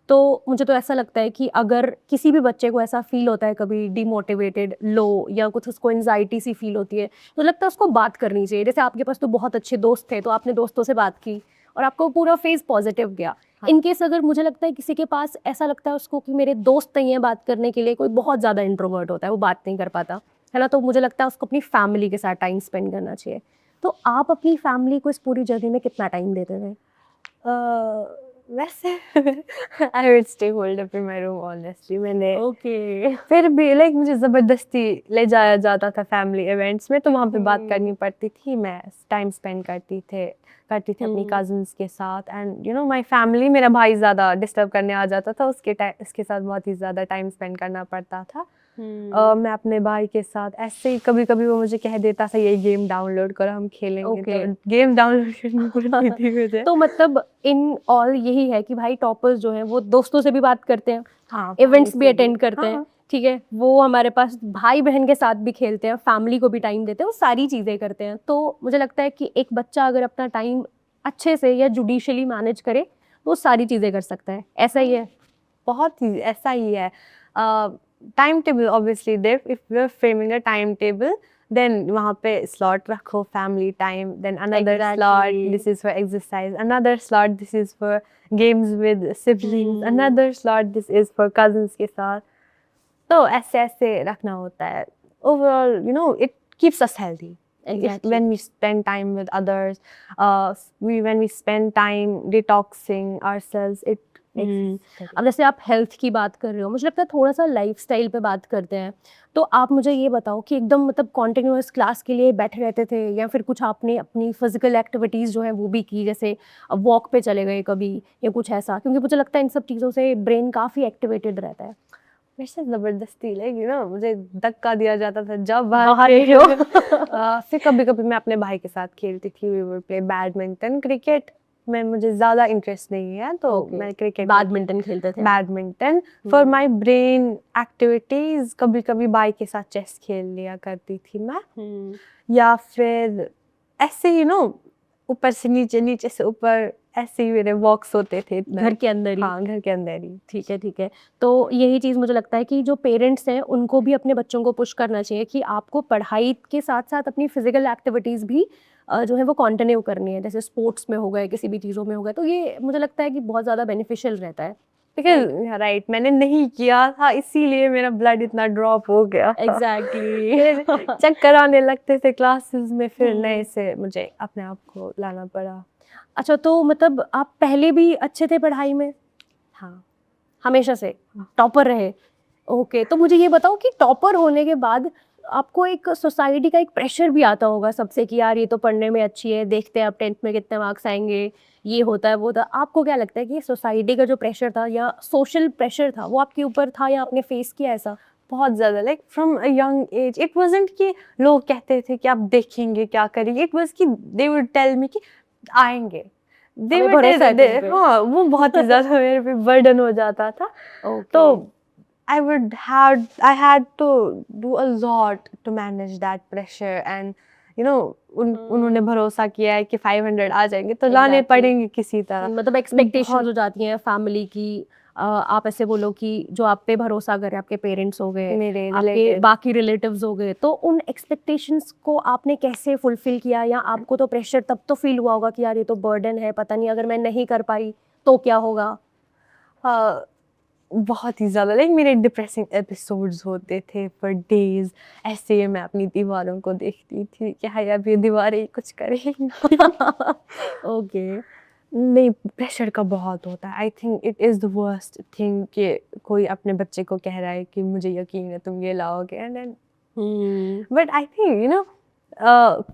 Speaker 1: तो मुझे तो ऐसा लगता है कि अगर किसी भी बच्चे को ऐसा फील होता है कभी डिमोटिवेटेड, लो, या कुछ उसको एंजाइटी सी फील होती है, तो लगता है उसको बात करनी चाहिए. जैसे आपके पास तो बहुत अच्छे दोस्त थे, तो आपने दोस्तों से बात की और आपको पूरा फेज पॉजिटिव गया. इनकेस अगर मुझे लगता है किसी के पास ऐसा लगता है उसको कि मेरे दोस्त नहीं है बात करने के लिए, कोई बहुत ज़्यादा इंट्रोवर्ट होता है, वो बात नहीं कर पाता है ना, तो मुझे लगता है उसको अपनी फैमिली के साथ टाइम स्पेंड करना चाहिए. तो आप अपनी फैमिली को इस पूरी जर्नी में कितना टाइम देते थे?
Speaker 2: वैसे I would stay hold up in my room honestly. मैंने
Speaker 1: ओके.
Speaker 2: फिर भी लाइक मुझे ज़बरदस्ती ले जाया जाता था फैमिली इवेंट्स में, तो वहाँ पे बात करनी पड़ती थी. मैं टाइम स्पेंड करती थी अपनी कज़न्स के साथ. And you know my family, मेरा भाई ज़्यादा डिस्टर्ब करने आ जाता था, उसके साथ बहुत ही ज़्यादा टाइम स्पेंड करना पड़ता था. मैं अपने भाई के साथ ऐसे ही कभी कभी वो मुझे कह देता था ये गेम डाउनलोड करो, हम खेलेंगे. तो गेम डाउनलोड करनी पड़ती थी मुझे.
Speaker 1: तो मतलब इन ऑल यही है कि भाई टॉपर्स जो हैं वो दोस्तों से भी बात करते हैं,
Speaker 2: हाँ,
Speaker 1: इवेंट्स भी अटेंड करते हैं, ठीक है, वो हमारे पास भाई बहन के साथ भी खेलते हैं, फैमिली को भी टाइम देते हैं, वो सारी चीज़ें करते हैं. तो मुझे लगता है कि एक बच्चा अगर अपना टाइम अच्छे से या जुडिशली मैनेज करे तो वो सारी चीज़ें कर सकता है. ऐसा ही है?
Speaker 2: बहुत ही ऐसा ही है. Time table obviously there, if we are framing a time table, then वहाँ पे स्लॉट रखो family time, then another slot this is for exercise, another slot this is for games with siblings, another slot this is for cousins के साथ. तो ऐसे ऐसे रखना होता है. Overall you know it keeps us healthy.
Speaker 1: Exactly.
Speaker 2: When we spend time with others, when we spend time detoxing ourselves, it
Speaker 1: अब जैसे आप हेल्थ की बात कर रहे हो, मुझे लगता है थोड़ा सा लाइफस्टाइल पे बात करते हैं. तो आप मुझे ये बताओ कि एकदम मतलब कॉन्टिन्यूअस क्लास के लिए बैठे रहते थे या फिर कुछ आपने अपनी फिजिकल एक्टिविटीज़ जो है वो भी की, जैसे वॉक पे चले गए कभी या कुछ ऐसा, क्योंकि मुझे लगता है इन सब चीज़ों से ब्रेन काफ़ी एक्टिवेटेड रहता है.
Speaker 2: वैसे ज़बरदस्ती लाइक यू नो मुझे धक्का दिया जाता था जब
Speaker 1: बाहर
Speaker 2: फिर कभी कभी मैं अपने भाई के साथ खेलती थी. We would play badminton, cricket में मुझे ज़्यादा इंटरेस्ट नहीं है, तो मैं क्रिकेट
Speaker 1: बैडमिंटन खेलते थे.
Speaker 2: Badminton for my brain activities. कभी कभी भाई के साथ चेस खेल लिया करती थी मैं. या फिर ऐसे यू नो ऊपर से नीचे, नीचे से ऊपर, ऐसे ही मेरे वॉक्स होते थे
Speaker 1: घर के अंदर ही.
Speaker 2: हाँ, घर के अंदर ही.
Speaker 1: ठीक है. तो यही चीज़ मुझे लगता है कि जो पेरेंट्स हैं उनको भी अपने बच्चों को पुश करना चाहिए कि आपको पढ़ाई के साथ साथ अपनी फिजिकल एक्टिविटीज़ भी जो है वो कंटिन्यू करनी है, जैसे स्पोर्ट्स में हो गए, किसी भी चीज़ों में हो गए. तो ये मुझे लगता है कि बहुत ज़्यादा बेनिफिशियल रहता है.
Speaker 2: राइट, मैंने नहीं किया था इसीलिए मेरा ब्लड इतना ड्रॉप हो गया.
Speaker 1: एग्जैक्टली.
Speaker 2: चक्कर आने लगते थे क्लासेस में, फिर नए से मुझे अपने आप को लाना पड़ा.
Speaker 1: अच्छा, तो मतलब आप पहले भी अच्छे थे पढ़ाई में?
Speaker 2: हाँ,
Speaker 1: हमेशा से टॉपर रहे? ओके. तो मुझे ये बताओ कि टॉपर होने के बाद आपको एक सोसाइटी का एक प्रेशर भी आता होगा सबसे कि यार ये तो पढ़ने में अच्छी है, देखते हैं अब 10th में कितने मार्क्स आएंगे, ये होता है वो होता है. आपको क्या लगता है कि सोसाइटी का जो प्रेशर था या सोशल प्रेशर था वो आपके ऊपर था या आपने फेस किया ऐसा?
Speaker 2: बहुत ज़्यादा. Like from a young age it wasn't कि लोग कहते थे कि आप देखेंगे क्या करेंगे. इट वाज कि दे वुड टेल मी कि आएंगे. हाँ, वो बहुत ही ज़्यादा मेरे पे बर्डन हो जाता था. तो I had to do a lot to manage that pressure and you know उन्होंने भरोसा किया है कि 500 आ जाएंगे तो लाने पड़ेंगे किसी तरह.
Speaker 1: मतलब एक्सपेक्टेशंस हो जाती हैं फैमिली की, आप ऐसे बोलो कि जो आप पे भरोसा करें, आपके पेरेंट्स हो गए,
Speaker 2: मेरे
Speaker 1: आपके
Speaker 2: relative।
Speaker 1: बाकी रिलेटिव्स हो गए, तो उन एक्सपेक्टेशंस को आपने कैसे फुलफिल किया? या आपको तो प्रेशर तब तो फील हुआ होगा कि यार ये तो बर्डन है, पता नहीं अगर मैं नहीं कर पाई तो क्या होगा?
Speaker 2: हाँ, बहुत ही ज़्यादा लाइक मेरे डिप्रेसिंग एपिसोड्स होते थे फॉर डेज। ऐसे ही मैं अपनी दीवारों को देखती थी कि हाय अब ये दीवारें ही कुछ करेंगी।
Speaker 1: ओके।
Speaker 2: नहीं, प्रेशर का बहुत होता है। आई think it is the worst thing कि कोई अपने बच्चे को कह रहा है कि मुझे यकीन है तुम ये लाओगे, and then but I think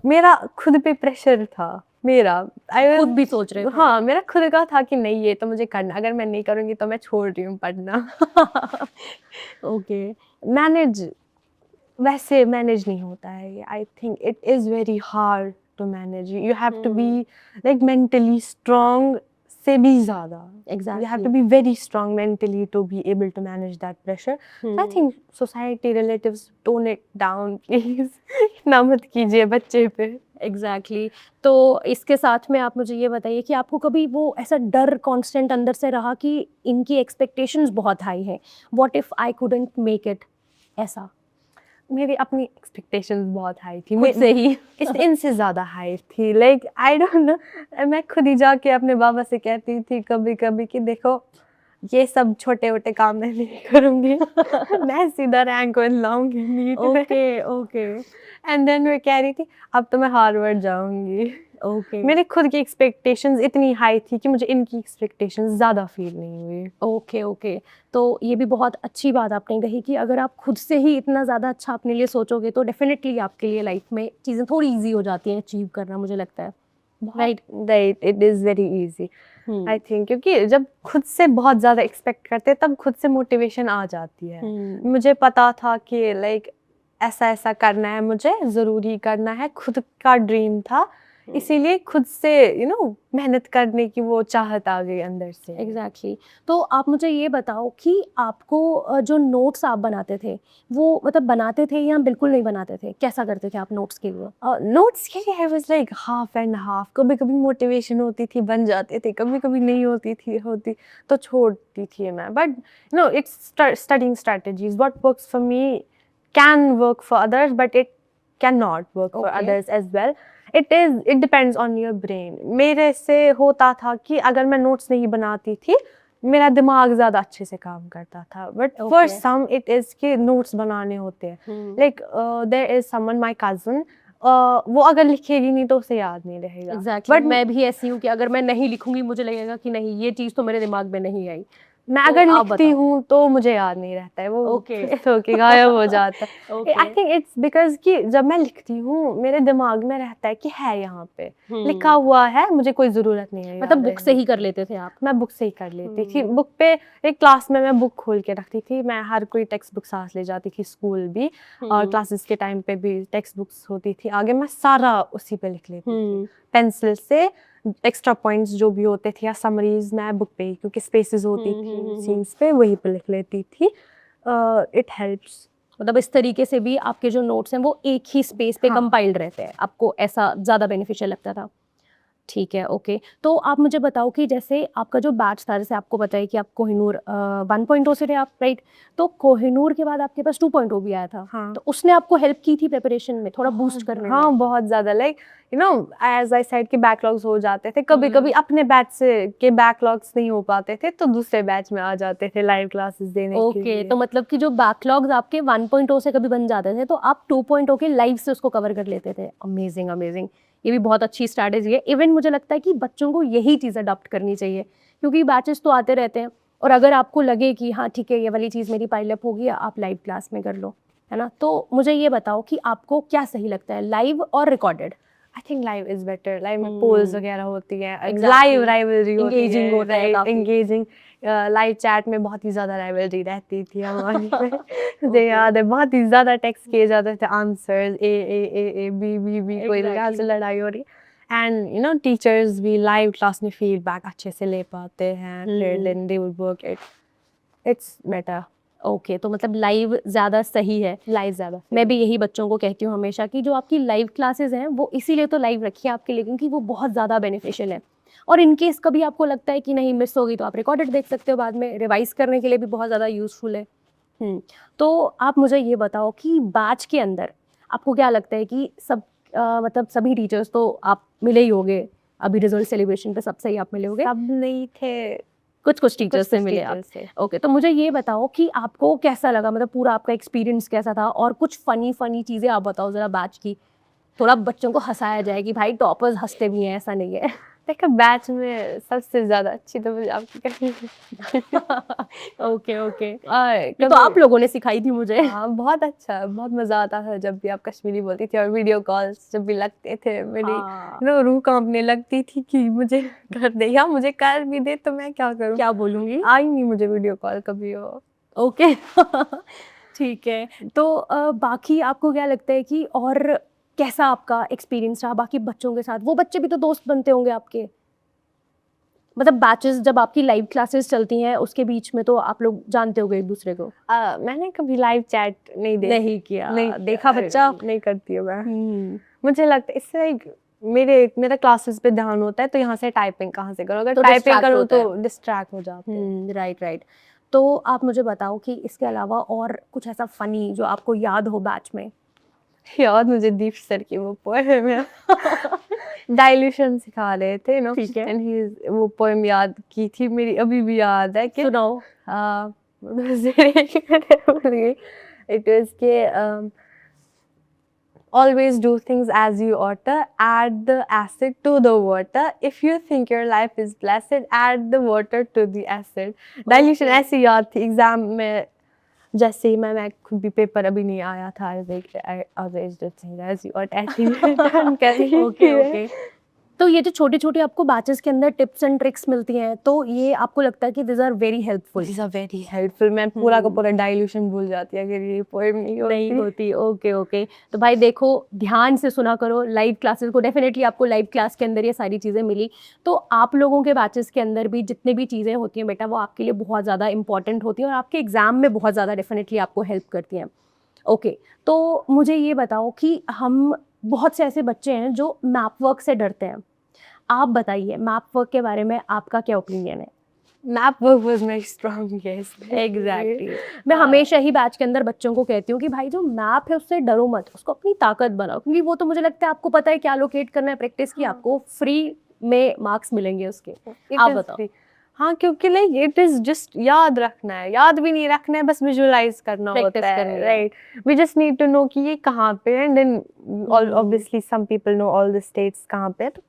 Speaker 2: मेरा खुद पे प्रेशर था। मेरा
Speaker 1: खुद भी सोच रहे थे?
Speaker 2: हाँ, मेरा खुद का था कि नहीं ये तो मुझे करना, अगर मैं नहीं करूँगी तो मैं छोड़ रही हूँ पढ़ना।
Speaker 1: ओके।
Speaker 2: मैनेज वैसे मैनेज नहीं होता है ये। I think it is very hard to manage. You have to be like mentally strong से भी ज़्यादा। You have to be very strong mentally to be able to manage that pressure. So I think society, relatives, tone it down, please. इतना मत कीजिए बच्चे पे।
Speaker 1: Exactly तो इसके साथ में आप मुझे ये बताइए कि आपको कभी वो ऐसा डर कांस्टेंट अंदर से रहा कि इनकी एक्सपेक्टेशंस बहुत हाई है, what if I couldn't make it, ऐसा?
Speaker 2: मेरी अपनी एक्सपेक्टेशंस बहुत हाई थी,
Speaker 1: खुद से ही?
Speaker 2: इनसे ज़्यादा हाई थी। लाइक आई डोंट नो, मैं खुद ही जाके अपने बाबा से कहती थी कभी कभी कि देखो ये सब छोटे छोटे काम मैं नहीं करूँगी। मैं सीधा रैंक 1 लाऊंगी नीट में।
Speaker 1: ओके ओके
Speaker 2: एंड देन मैं कह रही थी अब तो मैं हार्वर्ड जाऊंगी।
Speaker 1: ओके
Speaker 2: मेरे खुद की एक्सपेक्टेशंस इतनी हाई थी कि मुझे इनकी एक्सपेक्टेशंस ज़्यादा फील नहीं हुई।
Speaker 1: ओके ओके तो ये भी बहुत अच्छी बात आपने कही कि अगर आप खुद से ही इतना ज़्यादा अच्छा अपने लिए सोचोगे तो डेफिनेटली आपके लिए लाइफ में चीज़ें थोड़ी इजी हो जाती हैं अचीव करना, मुझे लगता है। Right
Speaker 2: right, it is very easy I think, क्योंकि जब खुद से बहुत ज़्यादा एक्सपेक्ट करते हैं तब खुद से मोटिवेशन आ जाती है। मुझे पता था कि लाइक ऐसा ऐसा करना है, मुझे ज़रूरी करना है, खुद का ड्रीम था, इसीलिए खुद से मेहनत करने की वो चाहत आ गई अंदर से।
Speaker 1: एग्जैक्टली तो आप मुझे ये बताओ कि आपको जो नोट्स आप बनाते थे वो मतलब बनाते थे या बिल्कुल नहीं बनाते थे? कैसा करते थे आप नोट्स के लिए?
Speaker 2: नोट्स के लिए I was like half and half. कभी कभी मोटिवेशन होती थी, बन जाते थे, कभी कभी नहीं होती तो छोड़ती थी मैं। But it's studying strategies, what works for me can work for others but it can not work for others as well. It depends on your brain. मेरे से होता था कि अगर मैं नोट्स नहीं बनाती थी मेरा दिमाग ज़्यादा अच्छे से काम करता था, but for some it is कि नोट्स बनाने होते हैं। Like there is someone my cousin, वो अगर लिखेगी नहीं तो उसे याद नहीं रहेगा।
Speaker 1: एग्जैक्टली बट मैं भी ऐसी हूँ कि अगर मैं नहीं लिखूंगी मुझे लगेगा कि नहीं ये चीज़ तो मेरे दिमाग में नहीं आई।
Speaker 2: मैं अगर लिखती हूँ तो मुझे याद नहीं रहता है, वो ओके गायब हो जाता है। आई थिंक इट्स बिकॉज कि जब मैं लिखती हूँ मेरे दिमाग में रहता है कि है यहाँ पे लिखा हुआ है, मुझे कोई ज़रूरत नहीं है।
Speaker 1: मतलब बुक से ही कर लेते थे आप?
Speaker 2: मैं बुक से ही कर लेती थी। बुक पे एक क्लास में मैं बुक खोल के रखती थी, मैं हर कोई टेक्स्ट बुक साथ ले जाती थी, स्कूल भी और क्लासेस के टाइम पे भी टेक्स्ट बुक्स होती थी आगे, मैं सारा उसी पे लिख लेती थी पेंसिल से। एक्स्ट्रा पॉइंट्स जो भी होते थे या समरीज मैं बुक पे ही, क्योंकि स्पेसेस होती थी सीन्स पे, वहीं पे लिख लेती थी। It helps.
Speaker 1: मतलब इस तरीके से भी आपके जो नोट्स हैं वो एक ही स्पेस पे कंपाइल्ड रहते हैं, आपको ऐसा ज़्यादा बेनिफिशियल लगता था? ठीक है ओके तो आप मुझे बताओ कि जैसे आपका जो बैच था, जैसे आपको पता है कि आप कोहिनूर 1.0 से थे आप, राइट? तो कोहिनूर के बाद आपके पास 2.0 भी आया था।
Speaker 2: हाँ।
Speaker 1: तो उसने आपको हेल्प की थी प्रिपरेशन में थोड़ा बूस्ट करने में?
Speaker 2: हाँ बहुत ज़्यादा। लाइक एज आई सेड कि बैकलॉग्स हो जाते थे कभी कभी, अपने बैच से के बैकलॉग्स नहीं हो पाते थे तो दूसरे बैच में आ जाते थे लाइव क्लासेस देने के लिए।
Speaker 1: तो मतलब कि जो बैकलॉग्स आपके 1.0 से कभी बन जाते थे तो आप 2.0 के लाइव से उसको कवर कर लेते थे। अमेजिंग अमेजिंग, ये भी बहुत अच्छी स्ट्रैटेजी है। इवन मुझे लगता है कि बच्चों को यही चीज़ अडॉप्ट करनी चाहिए, क्योंकि बैचेस तो आते रहते हैं और अगर आपको लगे कि हाँ ठीक है ये वाली चीज़ मेरी पाइलअप होगी, आप लाइव क्लास में कर लो, है ना? तो मुझे ये बताओ कि आपको क्या सही लगता है, लाइव और recorded?
Speaker 2: I think live is better. Live में पोल्स वगैरह होती है, लाइव राइवलरी होती है,
Speaker 1: एंगेजिंग होता है,
Speaker 2: एंगेजिंग। लाइव चैट में बहुत ही ज़्यादा राइवलरी रहती थी हमारी में। मुझे याद है बहुत ही ज़्यादा टेक्स्ट किए जाते थे, आंसर्स ए बी कोई यहाँ से लड़ाई हो रही। एंड टीचर्स भी लाइव क्लास में फीडबैक अच्छे से ले पाते हैं, फिर they will work it's better.
Speaker 1: Okay तो मतलब लाइव ज़्यादा सही है?
Speaker 2: लाइव ज़्यादा।
Speaker 1: मैं भी यही बच्चों को कहती हूँ हमेशा कि जो आपकी लाइव क्लासेस हैं वो इसीलिए तो लाइव रखिए आपके लिए, क्योंकि वो बहुत ज़्यादा बेनिफिशियल है। और इन केस कभी आपको लगता है कि नहीं मिस होगी तो आप रिकॉर्डेड देख सकते हो बाद में, रिवाइज करने के लिए भी बहुत ज़्यादा यूजफुल है। तो आप मुझे ये बताओ कि बैच के अंदर आपको क्या लगता है कि सब मतलब सभी टीचर्स तो आप मिले ही होंगे, अभी रिजल्ट सेलिब्रेशन पे सबसे ही आप मिले होंगे,
Speaker 2: सब नहीं थे,
Speaker 1: कुछ टीचर्स से मिले आप। ओके, तो मुझे ये बताओ कि आपको कैसा लगा, मतलब पूरा आपका एक्सपीरियंस कैसा था, और कुछ फनी चीज़ें आप बताओ ज़रा बैच की, थोड़ा बच्चों को हंसाया जाए कि भाई टॉपर्स हंसते भी हैं, ऐसा नहीं है।
Speaker 2: देखो बैच में सबसे ज्यादा अच्छी तो मुझे आपकी कही।
Speaker 1: ओके ये तो आप लोगों ने सिखाई थी मुझे।
Speaker 2: हाँ बहुत अच्छा, बहुत मजा आता था जब भी आप कश्मीरी बोलती थी, और वीडियो कॉल्स जब भी लगते थे मेरी
Speaker 1: हाँ।
Speaker 2: रूह कांपने लगती थी कि मुझे कर दे, या मुझे कर भी दे तो मैं क्या करूँ,
Speaker 1: क्या बोलूँगी,
Speaker 2: आई नहीं मुझे वीडियो कॉल कभी हो।
Speaker 1: ओके। ठीक है, तो बाकी आपको क्या लगता है कि और कैसा आपका एक्सपीरियंस रहा बाकी बच्चों के साथ? वो बच्चे भी तो दोस्त बनते होंगे आपके, मतलब बैचेस जब आपकी लाइव क्लासेस चलती हैं उसके बीच में तो आप लोग जानते होंगे एक दूसरे को।
Speaker 2: मैंने कभी लाइव चैट नहीं
Speaker 1: किया,
Speaker 2: नहीं देखा बच्चा नहीं करती हूँ मैं। मुझे लगता है इससे मेरा क्लासेस पे ध्यान होता है, तो यहाँ से टाइपिंग कहाँ से करूँ, अगर
Speaker 1: तो
Speaker 2: टाइपिंग
Speaker 1: distract
Speaker 2: करूँ
Speaker 1: होता
Speaker 2: तो डिस्ट्रैक्ट हो जाते हैं।
Speaker 1: राइट। तो आप मुझे बताओ कि इसके अलावा और कुछ ऐसा फनी जो आपको याद हो बैच में?
Speaker 2: याद मुझे दीप सर की वो पोएम है, डाइल्यूशन सिखा रहे थे नो,
Speaker 1: ठीक है।
Speaker 2: एंड ही वो पोएम याद की थी मेरी, अभी भी याद है कि
Speaker 1: सुनाओ।
Speaker 2: इट वाज के always do things as you ought to, add the acid to the water, if you think your life is blessed, add the water to the acid। Dilution ऐसी याद थी एग्जाम में, जैसे ही मैं खुद भी पेपर अभी नहीं आया था, I always do things as you ought, ऐसी
Speaker 1: ओके। तो ये जो छोटे आपको बैचेस के अंदर टिप्स एंड ट्रिक्स मिलती हैं, तो ये आपको लगता है कि this are very helpful?
Speaker 2: These are very helpful। मैं पूरा का पूरा डाइल्यूशन भूल जाती है अगर ये पोएम नहीं होती।
Speaker 1: ओके। तो भाई देखो, ध्यान से सुना करो लाइव क्लासेस को, डेफिनेटली आपको लाइव क्लास के अंदर ये सारी चीज़ें मिली, तो आप लोगों के बैचेस के अंदर भी जितने भी चीज़ें होती हैं बेटा, वो आपके लिए बहुत ज़्यादा इंपॉर्टेंट होती हैं और आपके एग्जाम में बहुत ज़्यादा डेफिनेटली आपको हेल्प करती हैं। ओके, तो मुझे ये बताओ कि हम बहुत से ऐसे बच्चे हैं जो मैप वर्क से डरते हैं, आप बताइए मैप वर्क के बारे में आपका क्या ओपिनियन है?
Speaker 2: Map work was my strongest.
Speaker 1: Exactly. मैं हमेशा ही बैच के अंदर बच्चों को कहती हूँ कि भाई जो मैप है उससे डरो मत, उसको अपनी ताकत बनाओ, क्योंकि वो तो मुझे लगता है आपको पता है क्या लोकेट करना है, प्रैक्टिस की, आपको फ्री में मार्क्स मिलेंगे उसके। आप बताओ।
Speaker 2: हाँ, क्योंकि लाइक इट इज जस्ट याद रखना है, याद भी नहीं रखना है, बस विजुअलाइज करना होता है, right. We just need to know कि ये कहाँ पे है, and then obviously some people know all the states कहाँ पे है, तो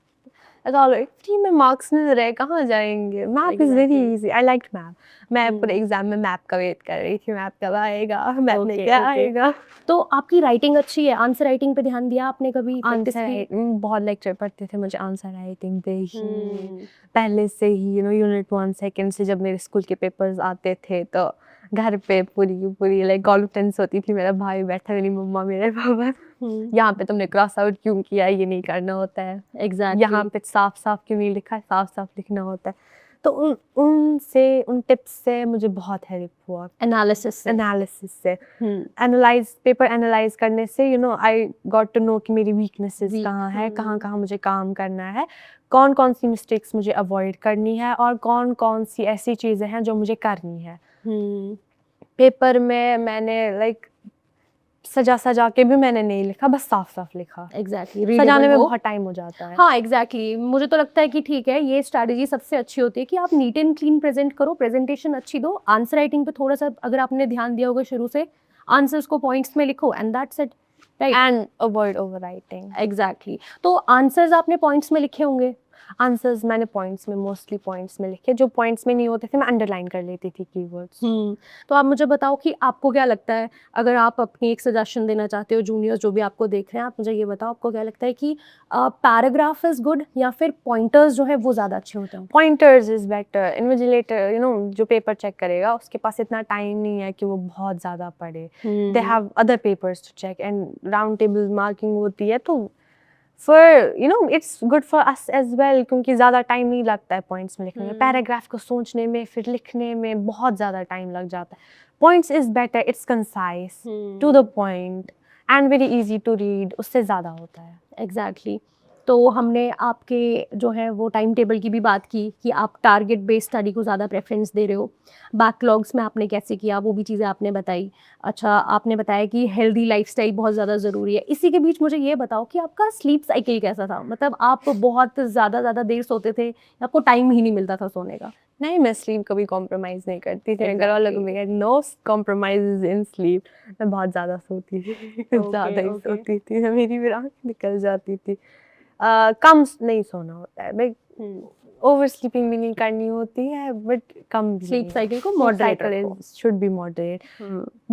Speaker 2: फ्री में मार्क्स मिल रहे, कहाँ जाएंगे। Map is very easy, I like map. मैं पूरे एग्जाम में मैप का वेट कर रही थी, मैप कब आएगा, मैप लेके आएगा।
Speaker 1: तो आपकी राइटिंग अच्छी है, आंसर राइटिंग पे ध्यान दिया आपने कभी?
Speaker 2: आंसर बहुत लेक्चर पढ़ते थे मुझे आंसर राइटिंग पे ही, पहले से ही यूनिट 1 सेकंड से जब मेरे स्कूल के पेपर्स आते थे, तो घर पे पूरी लाइक कॉन्फ्रेंस होती थी, मेरा भाई बैठा, मेरी मम्मा, मेरे पापा, यहाँ पे तुमने क्रॉस आउट क्यों किया, ये नहीं करना होता है,
Speaker 1: एग्जैक्टली,
Speaker 2: यहाँ पे साफ क्यों नहीं लिखा है, साफ लिखना होता है। तो उन टिप्स से मुझे बहुत हेल्प हुआ, एनालिसिस से पेपर एनालाइज करने से आई गॉट टू नो कि मेरी वीकनेसेस कहाँ है, कहाँ मुझे काम करना है, कौन सी मिस्टेक्स मुझे अवॉइड करनी है, और कौन सी ऐसी चीज़ें हैं जो मुझे करनी है। पेपर में मैंने लाइक सजा के भी मैंने नहीं लिखा, बस साफ लिखा।
Speaker 1: एग्जैक्टली,
Speaker 2: सजाने में बहुत टाइम हो जाता है।
Speaker 1: हाँ एग्जैक्टली, मुझे तो लगता है कि ठीक है, ये स्ट्रैटेजी सबसे अच्छी होती है कि आप नीट एंड क्लीन प्रेजेंट करो, प्रेजेंटेशन अच्छी दो, आंसर राइटिंग पे थोड़ा सा अगर आपने ध्यान दिया होगा शुरू से, आंसर्स को पॉइंट्स में लिखो, and that's it, right,
Speaker 2: and avoid over writing.
Speaker 1: Exactly. तो आंसर्स आपने पॉइंट्स में लिखे होंगे?
Speaker 2: आंसर्स मैंने पॉइंट्स में, मोस्टली पॉइंट्स में लिखे, जो पॉइंट्स में नहीं होते थे मैं अंडरलाइन कर लेती थी कीवर्ड्स।
Speaker 1: तो आप मुझे बताओ कि आपको क्या लगता है, अगर आप अपनी एक सजेशन देना चाहते हो जूनियर्स जो भी आपको देख रहे हैं, आप मुझे ये बताओ आपको क्या लगता है कि पैराग्राफ इज गुड या फिर पॉइंटर्स जो है वो ज़्यादा अच्छे होते हैं?
Speaker 2: Pointers is better. इन्विजिलेटर जो पेपर चेक करेगा उसके पास इतना टाइम नहीं है कि वो बहुत ज़्यादा पढ़े, they have other papers to check, and round table marking होती है, तो it's good for us as well, क्योंकि ज़्यादा टाइम नहीं लगता है पॉइंट्स में लिखने में। पैराग्राफ को सोचने में फिर लिखने में बहुत ज़्यादा टाइम लग जाता है। Points is better, it's concise, to the point, and very easy to read, उससे ज़्यादा होता है।
Speaker 1: एग्जैक्टली। तो हमने आपके जो है वो टाइम टेबल की भी बात की कि आप टारगेट बेस्ड स्टडी को ज़्यादा प्रेफरेंस दे रहे हो। बैकलॉग्स में आपने कैसे किया वो भी चीज़ें आपने बताई। अच्छा, आपने बताया कि हेल्दी लाइफस्टाइल बहुत ज़्यादा ज़रूरी है। इसी के बीच मुझे ये बताओ कि आपका स्लीप साइकिल कैसा था? मतलब आप बहुत ज़्यादा देर सोते थे, आपको टाइम ही नहीं मिलता था सोने का?
Speaker 2: नहीं, मैं स्लीप कभी कॉम्प्रोमाइज़ नहीं करती थी। घर वालों को भी नो कॉम्प्रोमाइज़ इन स्लीप। मैं बहुत ज़्यादा सोती थी, कुछ ज़्यादा ही
Speaker 1: ओके।
Speaker 2: सोती थी, मेरी फिर आँख निकल जाती थी। कम नहीं सोना होता है, मैं ओवर स्लीपिंग भी नहीं करनी होती है, बट कम भी
Speaker 1: स्लीप
Speaker 2: नहीं।
Speaker 1: साइकिल को
Speaker 2: स्लीप
Speaker 1: मॉडरेट
Speaker 2: साइकिल
Speaker 1: रखो।
Speaker 2: Should be moderate.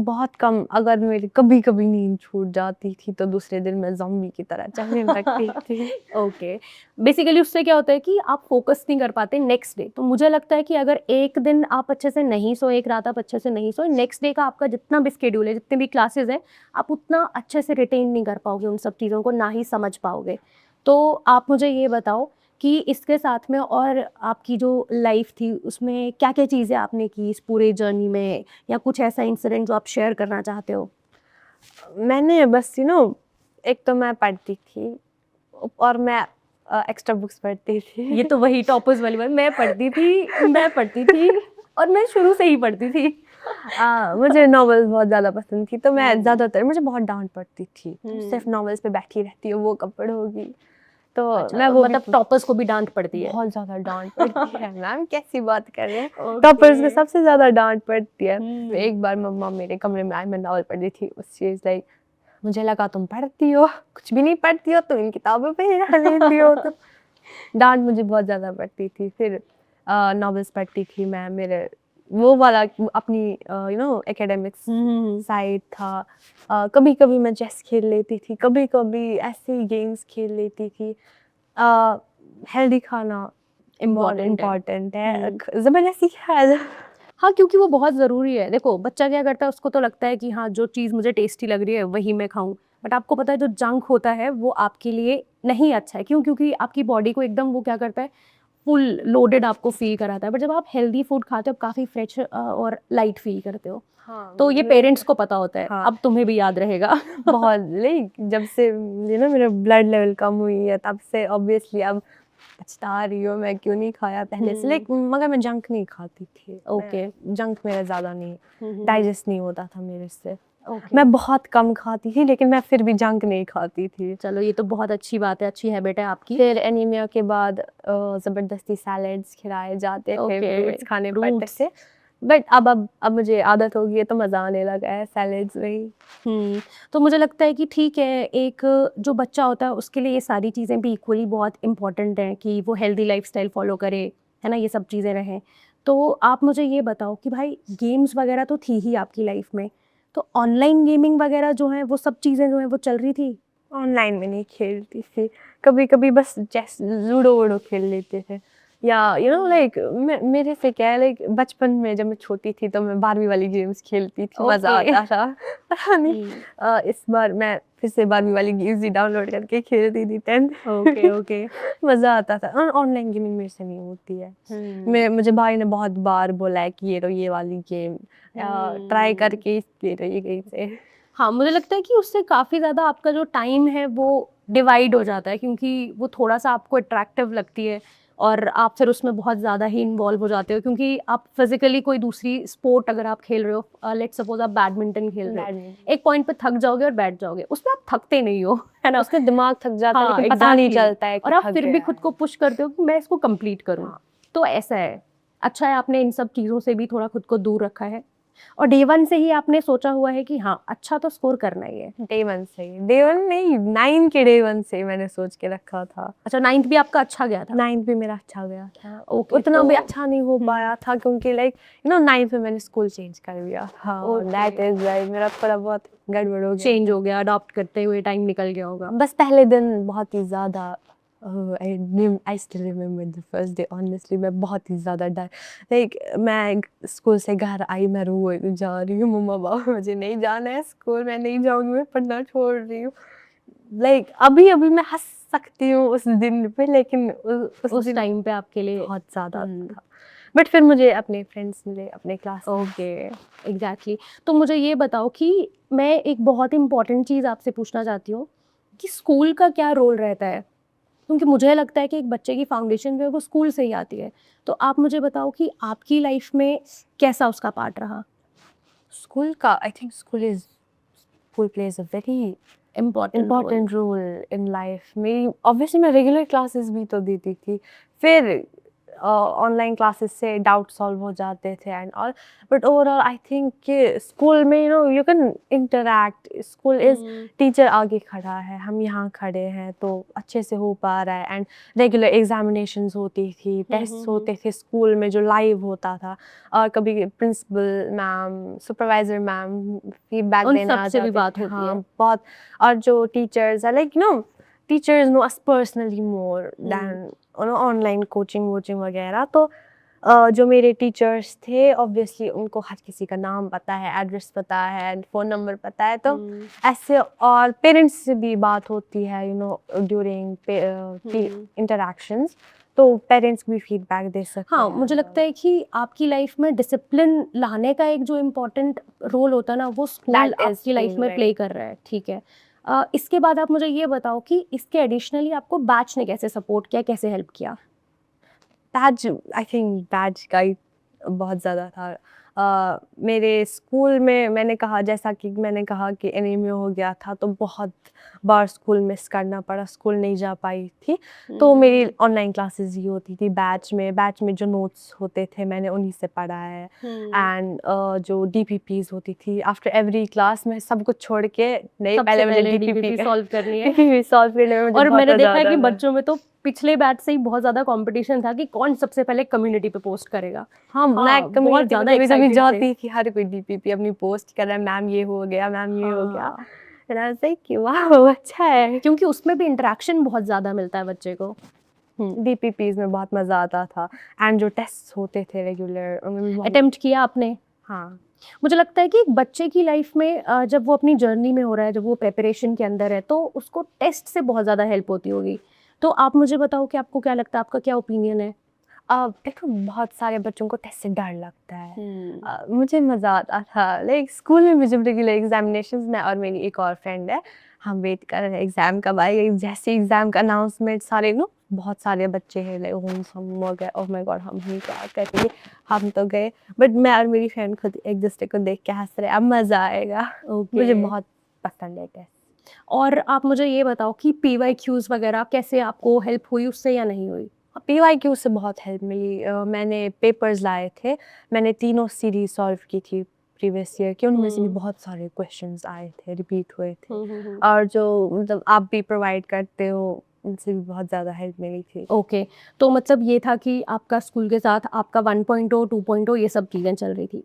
Speaker 2: बहुत कम, अगर मेरी कभी-कभी नींद छूट जाती थी तो दूसरे दिन मैं ज़ॉम्बी की तरह चलने लगती थी।
Speaker 1: ओके, बेसिकली उससे क्या होता है कि आप फोकस नहीं कर पाते नेक्स्ट डे। तो मुझे लगता है कि अगर एक दिन आप अच्छे से नहीं सोए, एक रात आप अच्छे से नहीं सोए, नेक्स्ट डे का आपका जितना भी स्केड्यूल है, जितने भी क्लासेस हैं, आप उतना अच्छे से रिटेन नहीं कर पाओगे उन सब चीज़ों को, ना ही समझ पाओगे। तो आप मुझे ये बताओ कि इसके साथ में और आपकी जो लाइफ थी उसमें क्या-क्या चीज़ें आपने की इस पूरे जर्नी में, या कुछ ऐसा इंसिडेंट जो आप शेयर करना चाहते हो?
Speaker 2: मैंने बस एक तो मैं पढ़ती थी और मैं एक्स्ट्रा बुक्स पढ़ती थी।
Speaker 1: ये तो वही टॉपर्स वाली बात, मैं पढ़ती थी और मैं शुरू से ही पढ़ती थी।
Speaker 2: मुझे नॉवेल्स बहुत ज़्यादा पसंद थी, तो मैं
Speaker 1: ओह!
Speaker 2: ज़्यादातर, मुझे बहुत डाँट पड़ती थी,
Speaker 1: हुँ।
Speaker 2: सिर्फ नॉवेल्स पे बैठी रहती हो, वो कब पढ़ोगी? तो
Speaker 1: अच्छा,
Speaker 2: मैं
Speaker 1: तो
Speaker 2: वो भी
Speaker 1: मतलब टॉपर्स को भी डाँट पड़ती है।
Speaker 2: बहुत ज़्यादा डाँट पड़ती है। मैम कैसी बात कर रहे हैं?
Speaker 1: ओके।
Speaker 2: टॉपर्स को सबसे ज़्यादा डाँट पड़ती है।
Speaker 1: हुँ।
Speaker 2: एक बार मम्मा मेरे कमरे में आई, मैं नॉवेल पढ़ रही थी, शी इज़ लाइक, मुझे लगा तुम पढ़ती हो, कुछ भी नहीं पढ़ती हो, तुम इन किताबों पे ही ध्यान देती हो तुम। डाँट मुझे बहुत ज़्यादा पड़ती थी। फिर नॉवेल्स पढ़ती थी मैं, मेरे वो वाला अपनी एकेडमिक्स
Speaker 1: हुँ।
Speaker 2: साइड था। कभी-कभी मैं चेस खेल लेती थी, कभी-कभी ऐसे ही गेम्स खेल लेती थी। हेल्दी खाना बहुत
Speaker 1: इम्पोर्टेंट है।
Speaker 2: इम्पोर्टेंट है।
Speaker 1: हुँ।
Speaker 2: ज़बरदस्ती खाया
Speaker 1: हाँ, क्योंकि वो बहुत ज़रूरी है। देखो, बच्चा क्या करता है, उसको तो लगता है कि हाँ, जो चीज़ मुझे टेस्टी लग रही है वही मैं खाऊँ। बट आपको पता है जो जंक होता है वो आपके लिए नहीं अच्छा है। क्यों? क्योंकि आपकी बॉडी को एकदम वो क्या करता है, फुल लोडेड आपको फ़ील कराता है। बट जब आप हेल्दी फूड खाते हो, आप काफ़ी फ्रेश और लाइट फ़ील करते हो।
Speaker 2: हाँ,
Speaker 1: तो ये पेरेंट्स को पता होता है।
Speaker 2: हाँ।
Speaker 1: अब तुम्हें भी याद रहेगा।
Speaker 2: बहुत लाइक जब से मेरा ब्लड लेवल कम हुई है, तब से ऑब्वियसली अब पछता रही हूँ मैं क्यों नहीं खाया पहले से। लाइक मगर मैं जंक नहीं खाती थी।
Speaker 1: ओके।
Speaker 2: जंक मेरा ज़्यादा नहीं
Speaker 1: हुँ।
Speaker 2: डाइजेस्ट नहीं होता था मेरे से।
Speaker 1: ओके।
Speaker 2: मैं बहुत कम खाती थी, लेकिन मैं फिर भी जंक नहीं खाती थी।
Speaker 1: चलो, ये तो बहुत अच्छी बात है, अच्छी हैबिट है आपकी।
Speaker 2: फिर एनीमिया के बाद ज़बरदस्ती सैलेड्स खिलाए जाते थे,
Speaker 1: ओके,
Speaker 2: फ्रूट्स खाने पड़ते
Speaker 1: फ्रूट्स।
Speaker 2: थे। बट अब मुझे आदत हो गई है, तो मज़ा आने लगा है सैलेड्स में ही।
Speaker 1: तो मुझे लगता है कि ठीक है, एक जो बच्चा होता है उसके लिए ये सारी चीज़ें भी इक्वली बहुत इम्पोर्टेंट हैं कि वो हेल्दी लाइफ़स्टाइल फ़ॉलो करे, है ना? ये सब चीज़ें रहें। तो आप मुझे ये बताओ कि भाई गेम्स वग़ैरह तो थी ही आपकी लाइफ़ में, तो ऑनलाइन गेमिंग वग़ैरह जो हैं वो सब चीज़ें जो हैं वो चल रही थी?
Speaker 2: ऑनलाइन में नहीं खेलती थी, कभी-कभी बस चेस, लूडो-वूडो खेल लेते थे। या लाइक मेरे से क्या है, लाइक बचपन में जब मैं छोटी थी तो मैं बार्बी वाली गेम्स खेलती थी, मज़ा
Speaker 1: ओके।
Speaker 2: आता था। पता नहीं इस बार मैं फिर से बार्बी वाली गेम्स ही डाउनलोड करके खेलती थी 10th
Speaker 1: ओके।
Speaker 2: मज़ा आता था। ऑनलाइन गेमिंग मेरे से नहीं होती है। मुझे भाई ने बहुत बार बोला है कि ये लो ये वाली गेम ट्राई करके ये लो ये गेम से।
Speaker 1: हाँ, मुझे लगता है कि उससे काफ़ी ज़्यादा आपका जो टाइम है वो डिवाइड हो जाता है, क्योंकि वो थोड़ा-सा आपको अट्रैक्टिव लगती है और आप फिर उसमें बहुत ज़्यादा ही इन्वॉल्व हो जाते हो, क्योंकि आप फिज़िकली कोई दूसरी स्पोर्ट अगर आप खेल रहे हो, लेट्स सपोज़ आप बैडमिंटन खेल रहे हो, एक पॉइंट पे थक जाओगे और बैठ जाओगे, उसमें आप थकते नहीं हो, है ना?
Speaker 2: उससे दिमाग थक जाता है,
Speaker 1: हाँ,
Speaker 2: लेकिन पता नहीं
Speaker 1: एग्ज़ैक्टली।
Speaker 2: चलता है कि
Speaker 1: और आप
Speaker 2: थक
Speaker 1: फिर भी
Speaker 2: गया
Speaker 1: खुद
Speaker 2: है।
Speaker 1: को पुश करते हो कि मैं इसको कंप्लीट करूँ।
Speaker 2: हाँ।
Speaker 1: तो ऐसा है। अच्छा है आपने इन सब चीज़ों से भी थोड़ा खुद को दूर रखा है और डे 1 से ही आपने सोचा हुआ है कि हाँ, अच्छा तो स्कोर करना ही है।
Speaker 2: डे 1 से ही, डे 1 नहीं 9 के डे 1 से मैंने सोच के रखा था।
Speaker 1: अच्छा, 9th भी आपका अच्छा गया था?
Speaker 2: 9th भी मेरा अच्छा गया था।
Speaker 1: ओके,
Speaker 2: उतना भी
Speaker 1: तो
Speaker 2: अच्छा नहीं हो पाया था, क्योंकि लाइक 9th में मैंने स्कूल चेंज कर दिया था।
Speaker 1: ओके।
Speaker 2: दैट इज़ व्हाई मेरा थोड़ा बहुत गड़बड़ हो गया।
Speaker 1: चेंज हो गया, अडॉप्ट करते हुए टाइम निकल गया होगा।
Speaker 2: बस पहले दिन बहुत ही ज़्यादा I still remember the first day, honestly मैं बहुत ही ज़्यादा डर, लाइक मैं स्कूल से घर आई, मैं रोए जा रही हूँ, मम्मा पापा मुझे नहीं जाना है स्कूल, मैं नहीं जाऊँगी, मैं पढ़ना छोड़ रही हूँ। लाइक अभी मैं हँस सकती हूँ उस दिन पे, लेकिन
Speaker 1: उस
Speaker 2: दिन
Speaker 1: टाइम पे आपके लिए
Speaker 2: बहुत ज़्यादा था। बट फिर मुझे अपने फ्रेंड्स मिले, अपने क्लास।
Speaker 1: Okay, exactly. तो मुझे ये बताओ कि मैं एक बहुत इम्पोर्टेंट चीज़ आपसे पूछना चाहती हूँ कि स्कूल का क्या रोल रहता है? क्योंकि मुझे लगता है कि एक बच्चे की फाउंडेशन जो है वो स्कूल से ही आती है। तो आप मुझे बताओ कि आपकी लाइफ में कैसा उसका पार्ट रहा?
Speaker 2: स्कूल का, I think school plays a very important role in life में। ऑब्वियसली मैं रेगुलर क्लासेस भी तो देती थी, फिर ऑनलाइन क्लासेस से डाउट सॉल्व हो जाते थे and all, but overall I think कि स्कूल में you can interact, school is teacher आगे खड़ा है, हम यहाँ खड़े हैं तो अच्छे से हो पा रहा है। एंड रेगुलर एग्जामिनेशंस होती थी, टेस्ट होते थे स्कूल में जो लाइव होता था, और कभी principal ma'am, supervisor ma'am feedback
Speaker 1: उन
Speaker 2: देना आ
Speaker 1: सबसे भी
Speaker 2: जाते
Speaker 1: बात
Speaker 2: थे।
Speaker 1: होती
Speaker 2: हाँ
Speaker 1: है।
Speaker 2: बहुत। और जो टीचर्स है like teachers know us personally more than online coaching वोचिंग वगैरह। तो जो मेरे टीचर्स थे ऑब्वियसली उनको हर किसी का नाम पता है, एड्रेस पता है, फ़ोन नंबर पता है, तो ऐसे। और पेरेंट्स से भी बात होती है ड्यूरिंग इंटरैक्शंस, तो पेरेंट्स भी फीडबैक दे सकते
Speaker 1: हाँ,
Speaker 2: हैं।
Speaker 1: मुझे लगता है कि आपकी लाइफ में डिसिप्लिन लाने का एक जो इम्पोर्टेंट रोल होता है ना, वो स्कूल
Speaker 2: That is
Speaker 1: आपकी लाइफ
Speaker 2: school,
Speaker 1: में
Speaker 2: right.
Speaker 1: प्ले कर रहा है, ठीक है। इसके बाद आप मुझे ये बताओ कि इसके एडिशनली आपको बैच ने कैसे सपोर्ट किया, कैसे हेल्प किया?
Speaker 2: बैच, आई थिंक बैच का ही बहुत ज़्यादा था। मेरे स्कूल में मैंने कहा कि एनीमिया हो गया था, तो बहुत बार स्कूल मिस करना पड़ा, स्कूल नहीं जा पाई थी। तो मेरी ऑनलाइन क्लासेस ही होती थी बैच में जो नोट्स होते थे मैंने उन्हीं से पढ़ा है। एंड जो DPPs होती थी, आफ्टर एवरी क्लास में सब कुछ छोड़ के नहीं, पहले मुझे DPP
Speaker 1: सॉल्व करनी है।
Speaker 2: DPP सॉल्व करने में मुझे
Speaker 1: और
Speaker 2: बहुत
Speaker 1: मैंने
Speaker 2: मजा
Speaker 1: देखा है
Speaker 2: आता
Speaker 1: कि
Speaker 2: था।
Speaker 1: बच्चों में तो पिछले बैच से ही बहुत ज्यादा कंपटीशन था कि कौन सबसे पहले कम्युनिटी पे पोस्ट करेगा।
Speaker 2: हाँ, मैं
Speaker 1: बहुत
Speaker 2: कम्युनिटी
Speaker 1: ज्यादा
Speaker 2: पे कभी
Speaker 1: excited थे।
Speaker 2: जाती थी, हर कोई DPP अपनी पोस्ट कर रहा है, मैम ये हो गया, मैम ये हो गया।
Speaker 1: हाँ,
Speaker 2: And I was like कि वाह अच्छा है।
Speaker 1: क्योंकि उसमें भी इंटरेक्शन बहुत ज्यादा मिलता है बच्चे को।
Speaker 2: DPPs में बहुत मजा आता था, एंड जो टेस्ट होते थे रेगुलर उनमें भी बहुत।
Speaker 1: अटेम्प्ट किया आपने?
Speaker 2: हाँ,
Speaker 1: मुझे लगता है कि एक बच्चे की लाइफ में जब वो अपनी जर्नी में हो रहा है, जब वो प्रेपरेशन के अंदर है, तो उसको टेस्ट से बहुत ज़्यादा हेल्प होती होगी। तो आप मुझे बताओ कि आपको क्या लगता है, आपका क्या ओपिनियन है?
Speaker 2: देखो बहुत सारे बच्चों को टेस्ट से डर लगता है। मुझे मज़ा आता था, लाइक स्कूल में भी जब रेगुलर एग्जामिनेशंस, मैं और मेरी एक और फ्रेंड है, हम वेट कर रहे हैं एग्ज़ाम कब आएगा। जैसे एग्ज़ाम का अनाउंसमेंट सारे बहुत सारे बच्चे हैं लाइक हम हो गए, ओह माय गॉड हम ही क्या करेंगे, हम तो गए। बट मैं और मेरी फ्रेंड खुद एक दूसरे को देख के हंस रहे, अब मज़ा आएगा। मुझे बहुत पसंद है टेस्ट।
Speaker 1: और आप मुझे ये बताओ कि PYQs वगैरह कैसे आपको हेल्प हुई उससे या नहीं हुई?
Speaker 2: PYQ से बहुत हेल्प मिली। मैंने पेपर्स लाए थे, मैंने तीनों सीरीज सॉल्व की थी प्रीवियस ईयर की, उनमें से भी बहुत सारे क्वेश्चंस आए थे, रिपीट हुए थे। और जो मतलब आप भी प्रोवाइड करते हो, उनसे भी बहुत ज़्यादा हेल्प मिली थी।
Speaker 1: ओके, तो मतलब ये था कि आपका स्कूल के साथ आपका 1.0 2.0 ये सब चीज़ें चल रही थी।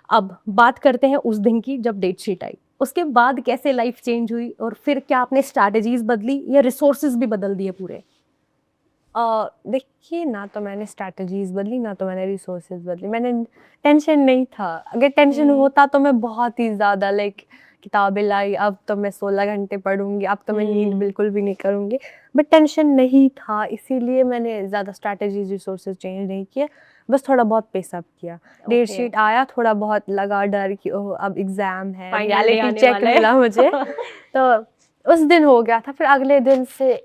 Speaker 1: अब बात करते हैं उस दिन की जब डेट शीट आई। उसके बाद कैसे लाइफ चेंज हुई, और फिर क्या आपने स्ट्रैटेजीज बदली या रिसोर्सेज भी बदल दिए पूरे?
Speaker 2: देखिए, ना तो मैंने स्ट्रैटेजीज बदली, ना तो मैंने रिसोर्सेज बदली। मैंने टेंशन नहीं था, अगर टेंशन होता तो मैं बहुत ही ज़्यादा लाइक किताबें लाई, अब तो मैं 16 घंटे पढ़ूंगी, अब तो मैं नींद बिल्कुल भी नहीं करूंगी। बट टेंशन नहीं था, इसीलिए मैंने ज़्यादा स्ट्रैटेजीज रिसोर्सेज चेंज नहीं किए, बस थोड़ा बहुत पेस अप किया। डेट शीट आया, थोड़ा बहुत लगा डर कि ओह अब एग्ज़ाम है,
Speaker 1: Final day
Speaker 2: रियलिटी
Speaker 1: आने
Speaker 2: चेक
Speaker 1: वाला है।
Speaker 2: मिला मुझे। तो उस दिन हो गया था, फिर अगले दिन से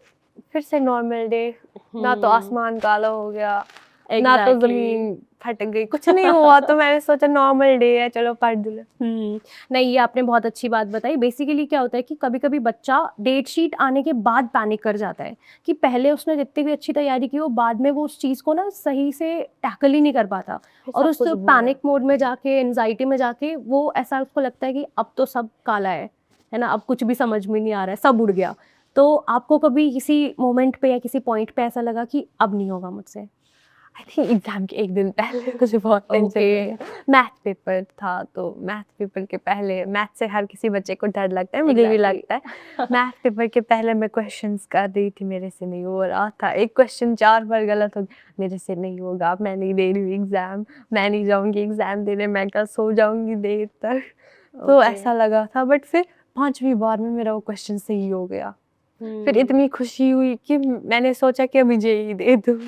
Speaker 2: फिर से नॉर्मल डे। ना तो आसमान काला हो गया, ना तो
Speaker 1: Exactly.
Speaker 2: जमीन फट गई, कुछ नहीं हुआ। तो मैंने सोचा नॉर्मल डे है, चलो पढ़ दूँ।
Speaker 1: नहीं, ये आपने बहुत अच्छी बात बताई। बेसिकली क्या होता है कि कभी कभी बच्चा डेट शीट आने के बाद पैनिक कर जाता है कि पहले उसने जितनी भी अच्छी तैयारी की हो, बाद में वो उस चीज़ को ना सही से टैकल ही नहीं कर पाता, और उस पैनिक मोड में जाके, एनजाइटी में जाके, वो ऐसा उसको लगता है कि अब तो सब काला है ना, अब कुछ भी समझ में नहीं आ रहा है, सब उड़ गया। तो आपको कभी किसी मोमेंट पे या किसी पॉइंट पे ऐसा लगा कि अब नहीं होगा मुझसे?
Speaker 2: आई थिंक एग्जाम के एक दिन पहले मुझे बहुत टेंशन। मैथ पेपर था, तो मैथ पेपर के पहले, मैथ से हर किसी बच्चे को डर लगता है, मुझे भी लगता है। मैथ पेपर के पहले मैं क्वेश्चंस कर रही थी, मेरे से नहीं हो रहा था, एक क्वेश्चन 4 बार गलत हो गया, मेरे से नहीं होगा, मैं नहीं दे रही हूँ एग्जाम, मैं नहीं जाऊँगी एग्जाम देने, मैं कल सो जाऊँगी देर तक। तो ऐसा लगा था, बट फिर 5वीं बार में मेरा वो क्वेश्चन सही हो गया। फिर इतनी खुशी हुई कि मैंने सोचा कि मुझे ही दे दूँ।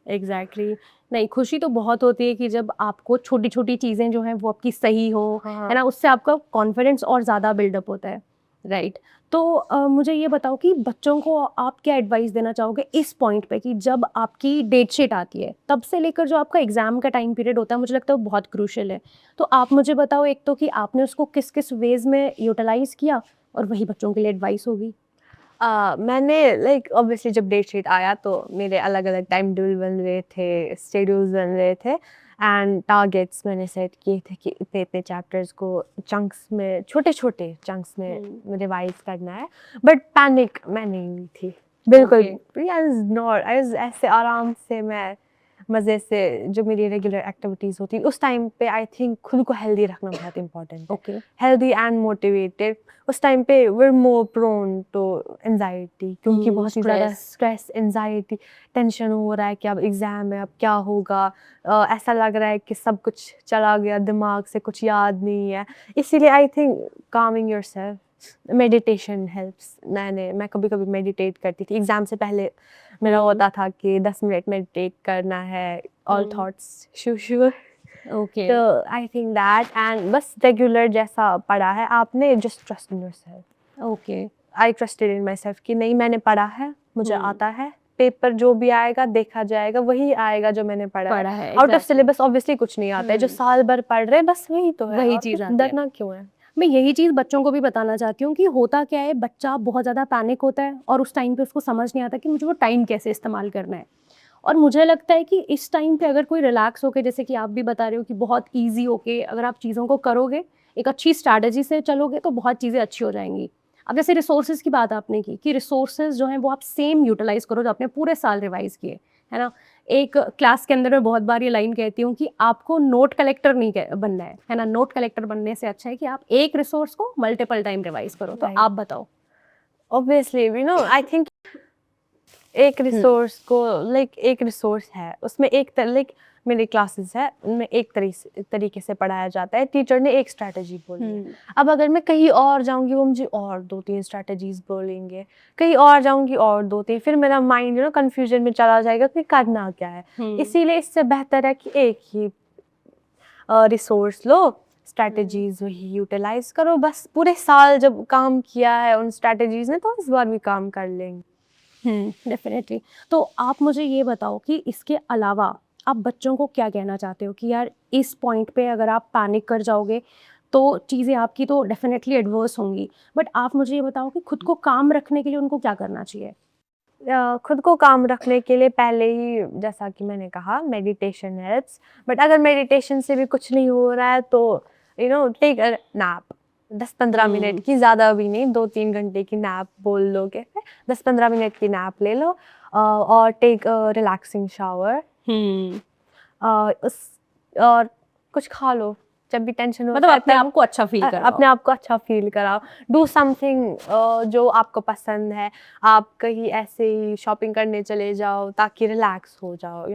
Speaker 1: एग्जैक्टली नहीं, खुशी तो बहुत होती है कि जब आपको छोटी छोटी चीज़ें जो हैं वो आपकी सही हो, है ना, उससे आपका कॉन्फिडेंस और ज़्यादा बिल्डअप होता है, राइट? तो मुझे ये बताओ कि बच्चों को आप क्या एडवाइस देना चाहोगे इस पॉइंट पे कि जब आपकी डेट शीट आती है तब से लेकर जो आपका एग्ज़ाम का टाइम पीरियड होता है, मुझे लगता है वो बहुत क्रूशियल है। तो आप मुझे बताओ एक तो कि आपने उसको किस किस वेज़ में यूटिलाइज़ किया, और वही बच्चों के लिए एडवाइस होगी।
Speaker 2: मैंने लाइक ऑब्वियसली जब डेट शीट आया तो मेरे अलग अलग टाइम टेबल बन रहे थे, शेड्यूल्स बन रहे थे एंड टारगेट्स मैंने सेट किए थे कि इतने इतने चैप्टर्स को चंक्स में, छोटे छोटे चंक्स में रिवाइज करना है। बट पैनिक मैं नहीं हुई थी बिल्कुल। आई वाज ऐसे आराम से, मैं मज़े से जो मेरी रेगुलर एक्टिविटीज़ होती उस टाइम पे आई थिंक खुद को हेल्दी रखना बहुत इंपॉर्टेंट है।
Speaker 1: ओके।
Speaker 2: Healthy and motivated. उस टाइम पे we're more prone to anxiety क्योंकि बहुत ही ज़्यादा स्ट्रेस, एंजाइटी, टेंशन हो रहा है कि अब एग्ज़ाम है, अब क्या होगा, ऐसा लग रहा है कि सब कुछ चला गया, दिमाग से कुछ याद नहीं है। इसीलिए I think calming yourself, meditation helps. मैं कभी कभी मेडिटेट करती थी एग्ज़ाम से पहले। मेरा होता था कि 10 मिनट मेडिटेट करना है, ऑल थॉट्स शू
Speaker 1: ओके।
Speaker 2: तो आई थिंक दैट एंड बस रेगुलर जैसा पढ़ा है आपने, just trust in yourself.
Speaker 1: Okay.
Speaker 2: I trusted in my self कि नहीं मैंने पढ़ा है, मुझे आता है, पेपर जो भी आएगा देखा जाएगा, वही आएगा जो मैंने पढ़ा है। आउट ऑफ सिलेबस ऑब्वियसली कुछ नहीं आता है, जो साल भर पढ़ रहे हैं बस वही तो है,
Speaker 1: वही चीज़ आती है।
Speaker 2: डरना क्यों है।
Speaker 1: मैं यही चीज़ बच्चों को भी बताना चाहती हूँ कि होता क्या है, बच्चा बहुत ज़्यादा पैनिक होता है और उस टाइम पे उसको समझ नहीं आता कि मुझे वो टाइम कैसे इस्तेमाल करना है। और मुझे लगता है कि इस टाइम पे अगर कोई रिलैक्स होके, जैसे कि आप भी बता रहे हो कि बहुत ईजी होके अगर आप चीज़ों को करोगे, एक अच्छी स्ट्रैटेजी से चलोगे तो बहुत चीज़ें अच्छी हो जाएंगी। अब जैसे रिसोर्सेज की बात आपने की कि रिसोर्सेज जो हैं वो आप सेम यूटिलाइज करो जो आपने पूरे साल रिवाइज किए, है ना। एक क्लास के अंदर मैं बहुत बार ये लाइन कहती हूँ कि आपको नोट कलेक्टर नहीं बनना है ना। नोट कलेक्टर बनने से अच्छा है कि आप एक रिसोर्स को मल्टीपल टाइम रिवाइज करो। तो आप बताओ।
Speaker 2: Obviously you know I think एक रिसोर्स को एक रिसोर्स है, उसमें लाइक मेरी क्लासेस है उनमें एक तरीके से पढ़ाया जाता है, टीचर ने एक स्ट्रैटेजी बोली है। अब अगर मैं कहीं और जाऊंगी वो मुझे और 2-3 स्ट्रैटेजीज बोलेंगे, कहीं और जाऊंगी और 2-3, फिर मेरा माइंड कंफ्यूजन में चला जाएगा कि करना क्या है। इसीलिए इससे बेहतर है कि एक ही रिसोर्स लो, स्ट्रैटेजीज वही यूटिलाइज करो। बस पूरे साल जब काम किया है उन स्ट्रैटेजीज ने तो इस बार भी काम कर लेंगे।
Speaker 1: डेफिनेटली। तो आप मुझे ये बताओ कि इसके अलावा आप बच्चों को क्या कहना चाहते हो कि यार इस पॉइंट पे अगर आप पैनिक कर जाओगे तो चीज़ें आपकी तो डेफिनेटली एडवर्स होंगी, बट आप मुझे ये बताओ कि खुद को काम रखने के लिए उनको क्या करना चाहिए।
Speaker 2: खुद को काम रखने के लिए पहले ही जैसा कि मैंने कहा मेडिटेशन हेल्प्स। बट अगर मेडिटेशन से भी कुछ नहीं हो रहा है तो टेक अ नैप। 10-15 मिनट की, ज़्यादा भी नहीं, 2-3 घंटे की नैप बोल लोगे, 10-15 मिनट की नैप ले लो और टेक रिलैक्सिंग शावर। और कुछ खा लो जब भी टेंशन हो,
Speaker 1: मतलब अपने आप को अच्छा फील कराओ।
Speaker 2: अपने आप को अच्छा फील कराओ। डू समथिंग जो आपको पसंद है। आप कहीं ऐसे ही शॉपिंग करने चले जाओ ताकि रिलैक्स हो जाओ,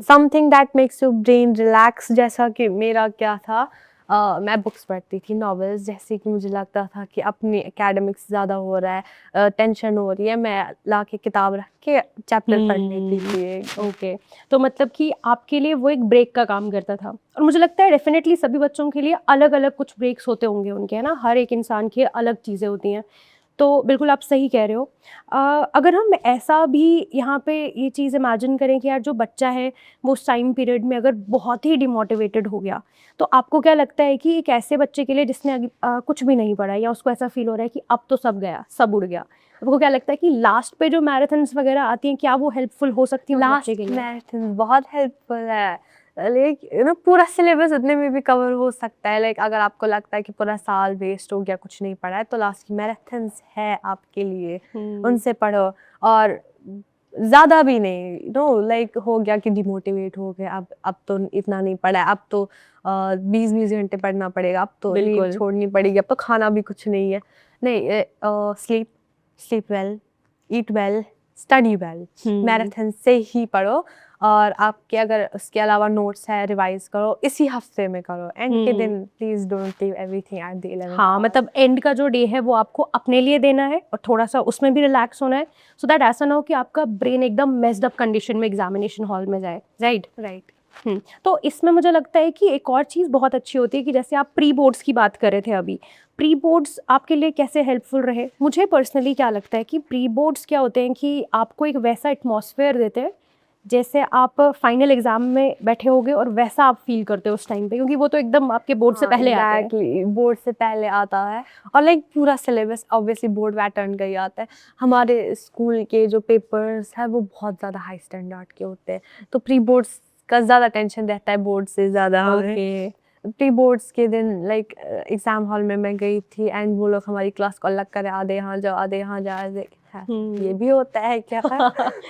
Speaker 2: something that makes your brain relax. जैसा कि मेरा क्या था, मैं बुक्स पढ़ती थी, नॉवेल्स, जैसे कि मुझे लगता था कि अपनी एकेडमिक्स ज़्यादा हो रहा है, टेंशन हो रही है, मैं ला के किताब रख के चैप्टर पढ़ लेती थी।
Speaker 1: ओके। तो मतलब कि आपके लिए वो एक ब्रेक का काम करता था। और मुझे लगता है डेफिनेटली सभी बच्चों के लिए अलग अलग कुछ ब्रेक्स होते होंगे उनके, है ना। हर एक इंसान की अलग चीज़ें होती हैं। तो बिल्कुल आप सही कह रहे हो। अगर हम ऐसा भी यहाँ पे ये चीज़ इमेजिन करें कि यार जो बच्चा है वो उस टाइम पीरियड में अगर बहुत ही डिमोटिवेटेड हो गया, तो आपको क्या लगता है कि एक ऐसे बच्चे के लिए जिसने कुछ भी नहीं पढ़ा या उसको ऐसा फील हो रहा है कि अब तो सब गया, सब उड़ गया, आपको क्या लगता है कि लास्ट पे जो मैराथन्स वगैरह आती हैं क्या वो हेल्पफुल हो सकती है
Speaker 2: लास्ट मैराथन बहुत हेल्पफुल है। पूरा सिलेबस उतने में भी कवर हो सकता है। अगर आपको लगता है कि पूरा साल वेस्ट हो गया, कुछ नहीं पढ़ा है, तो लास्ट की मैराथन्स है आपके लिए, उनसे पढ़ो। और ज़्यादा भी नहीं, हो गया कि डिमोटिवेट हो गया, अब तो इतना नहीं पढ़ा है, अब तो 20-20 घंटे पढ़ना पड़ेगा, अब तो नींद छोड़नी पड़ेगी, अब तो खाना भी कुछ नहीं है। नहीं, स्लीप वेल, ईट वेल, स्टडी वेल। मैराथन से ही पढ़ो। और आपके अगर उसके अलावा नोट्स है, रिवाइज करो, इसी हफ्ते में करो। एंड के दिन please don't leave everything at the 11th
Speaker 1: हाँ, मतलब एंड का जो डे है वो आपको अपने लिए देना है और थोड़ा सा उसमें भी रिलैक्स होना है, सो दैट ऐसा ना हो कि आपका ब्रेन एकदम मेस्ड अप कंडीशन में एग्जामिनेशन हॉल में जाए। राइट। तो इसमें मुझे लगता है कि एक और चीज़ बहुत अच्छी होती है कि जैसे आप प्री बोर्ड्स की बात कर रहे थे अभी, प्री बोर्ड्स आपके लिए कैसे हेल्पफुल रहे? मुझे पर्सनली क्या लगता है कि प्री बोर्ड्स क्या होते हैं कि आपको एक वैसा एटमॉस्फेयर देते हैं जैसे आप फाइनल एग्जाम में बैठे होगे और वैसा आप फील करते हो उस टाइम पे, क्योंकि वो तो एकदम आपके बोर्ड से पहले आता है।
Speaker 2: एग्जैक्टली, बोर्ड से पहले आता है और लाइक पूरा सिलेबस ऑब्वियसली बोर्ड पैटर्न का ही आता है। हमारे स्कूल के जो पेपर्स है वो बहुत ज़्यादा हाई स्टैंडर्ड के होते हैं, तो प्री बोर्ड्स का ज़्यादा टेंशन रहता है बोर्ड से ज़्यादा।
Speaker 1: ओके।
Speaker 2: प्री बोर्ड्स के दिन लाइक एग्जाम हॉल में मैं गई थी एंड वो लोग हमारी क्लास को अलग करे, आधे यहाँ जाओ आधे यहाँ जाओ, ये भी होता है क्या?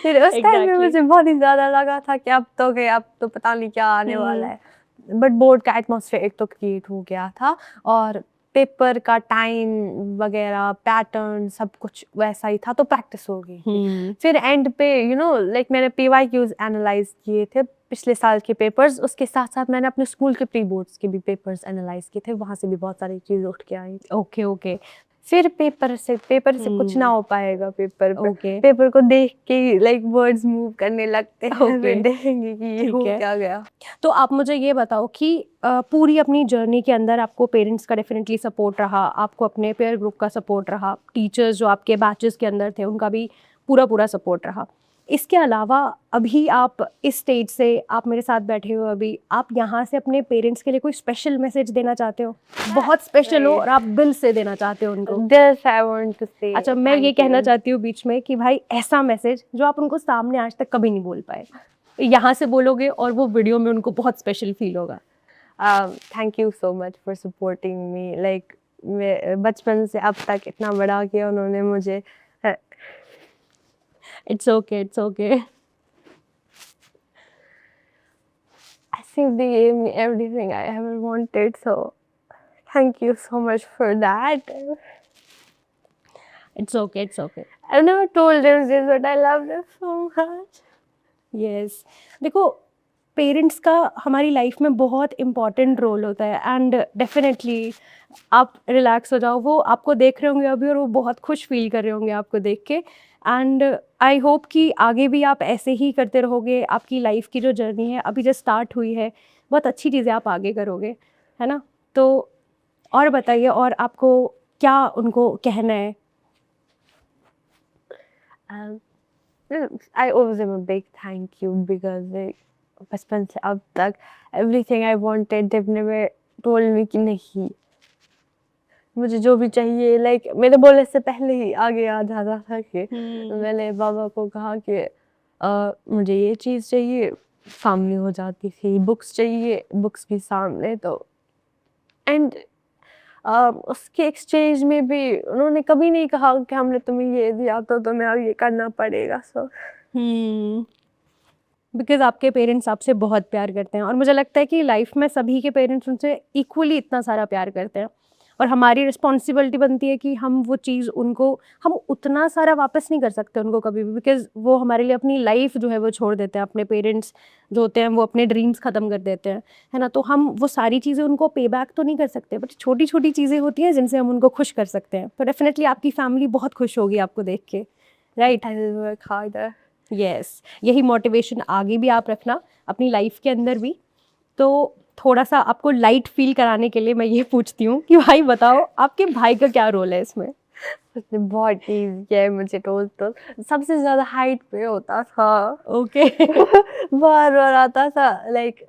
Speaker 2: फिर उस टाइम में मुझे बहुत ही ज़्यादा लगा था कि अब तो गए, अब तो पता नहीं क्या आने वाला है। बट बोर्ड का एटमॉस्फेयर एक तो क्रिएट हो गया था और पेपर का टाइम वगैरह पैटर्न सब कुछ वैसा ही था, तो प्रैक्टिस हो गई। फिर एंड पे लाइक मैंने PYQs एनालाइज किए थे पिछले साल के पेपर्स, उसके साथ साथ मैंने अपने स्कूल के प्री बोर्ड्स के भी पेपर्स एनालाइज किए थे, वहाँ से भी बहुत सारी चीज़ उठ के आई।
Speaker 1: Okay okay.
Speaker 2: फिर पेपर से कुछ ना हो पाएगा। पेपर पे
Speaker 1: ओके।
Speaker 2: पेपर को देख के लाइक वर्ड्स मूव करने लगते हैं।
Speaker 1: Okay.
Speaker 2: फिर देखेंगे कि ये
Speaker 1: ठीक
Speaker 2: हो
Speaker 1: है।
Speaker 2: क्या गया।
Speaker 1: तो आप मुझे ये बताओ कि पूरी अपनी जर्नी के अंदर आपको पेरेंट्स का डेफिनेटली सपोर्ट रहा, आपको अपने पेयर ग्रुप का सपोर्ट रहा, टीचर्स जो आपके बैचेस के अंदर थे उनका भी पूरा सपोर्ट रहा। इसके अलावा अभी आप इस स्टेज से, आप मेरे साथ बैठे हो अभी, आप यहाँ से अपने पेरेंट्स के लिए कोई स्पेशल मैसेज देना चाहते हो? बहुत स्पेशल हो और आप दिल से देना चाहते हो उनको।
Speaker 2: This I want to say
Speaker 1: अच्छा, मैं ये
Speaker 2: thank
Speaker 1: कहना
Speaker 2: you.
Speaker 1: चाहती हूँ बीच में कि भाई ऐसा मैसेज जो आप उनको सामने आज तक कभी नहीं बोल पाए, यहाँ से बोलोगे और वो वीडियो में उनको बहुत स्पेशल फील होगा।
Speaker 2: Thank you so much for supporting me. Like बचपन से अब तक इतना बड़ा किया उन्होंने मुझे।
Speaker 1: It's okay, it's okay.
Speaker 2: I think they gave me everything I ever wanted, so thank you so much for that.
Speaker 1: It's okay, it's okay.
Speaker 2: I've never told them this, but I love them so much.
Speaker 1: Yes, देखो parents का हमारी life में बहुत important role होता है and definitely आप relax हो जाओ, वो आपको देख रहे होंगे अभी और वो बहुत खुश फील कर रहे होंगे आपको देख के। एंड आई होप कि आगे भी आप ऐसे ही करते रहोगे। आपकी लाइफ की जो जर्नी है अभी जस्ट स्टार्ट हुई है, बहुत अच्छी चीज़ें आप आगे करोगे, है ना? तो और बताइए, और आपको क्या उनको कहना है?
Speaker 2: I owe them a big thank you because बचपन से अब तक everything I wanted, they've never told me कि नहीं, मुझे जो भी चाहिए लाइक मेरे बोलने से पहले ही आगे आ जाता था कि मैंने बाबा को कहा कि मुझे ये चीज़ चाहिए, सामने हो जाती थी। बुक्स चाहिए, बुक्स भी सामने। तो एंड उसके एक्सचेंज में भी उन्होंने कभी नहीं कहा कि हमने तुम्हें ये दिया तो तुम्हें अब ये करना पड़ेगा। सो
Speaker 1: बिकॉज आपके पेरेंट्स आपसे बहुत प्यार करते हैं और मुझे लगता है कि लाइफ में सभी के पेरेंट्स उनसे इक्वली इतना सारा प्यार करते हैं और हमारी रिस्पॉन्सिबिलिटी बनती है कि हम वो चीज़ उनको, हम उतना सारा वापस नहीं कर सकते उनको कभी भी, बिकॉज वो हमारे लिए अपनी लाइफ जो है वो छोड़ देते हैं। अपने पेरेंट्स जो होते हैं वो अपने ड्रीम्स ख़त्म कर देते हैं, है ना? तो हम वो सारी चीज़ें उनको पे बैक तो नहीं कर सकते, बट छोटी छोटी चीज़ें होती हैं जिनसे हम उनको खुश कर सकते हैं। तो डेफिनेटली आपकी फैमिली बहुत खुश होगी आपको देख के, right?
Speaker 2: I will work harder.
Speaker 1: Yes, यही मोटिवेशन आगे भी आप रखना अपनी लाइफ के अंदर भी। तो थोड़ा सा आपको लाइट फील कराने के लिए मैं ये पूछती हूँ कि भाई बताओ, आपके भाई का क्या रोल है इसमें?
Speaker 2: उसने बहुत टीज किया है मुझे, रोज तो सबसे ज़्यादा हाइट पे होता था।
Speaker 1: ओके।
Speaker 2: बार बार आता था, लाइक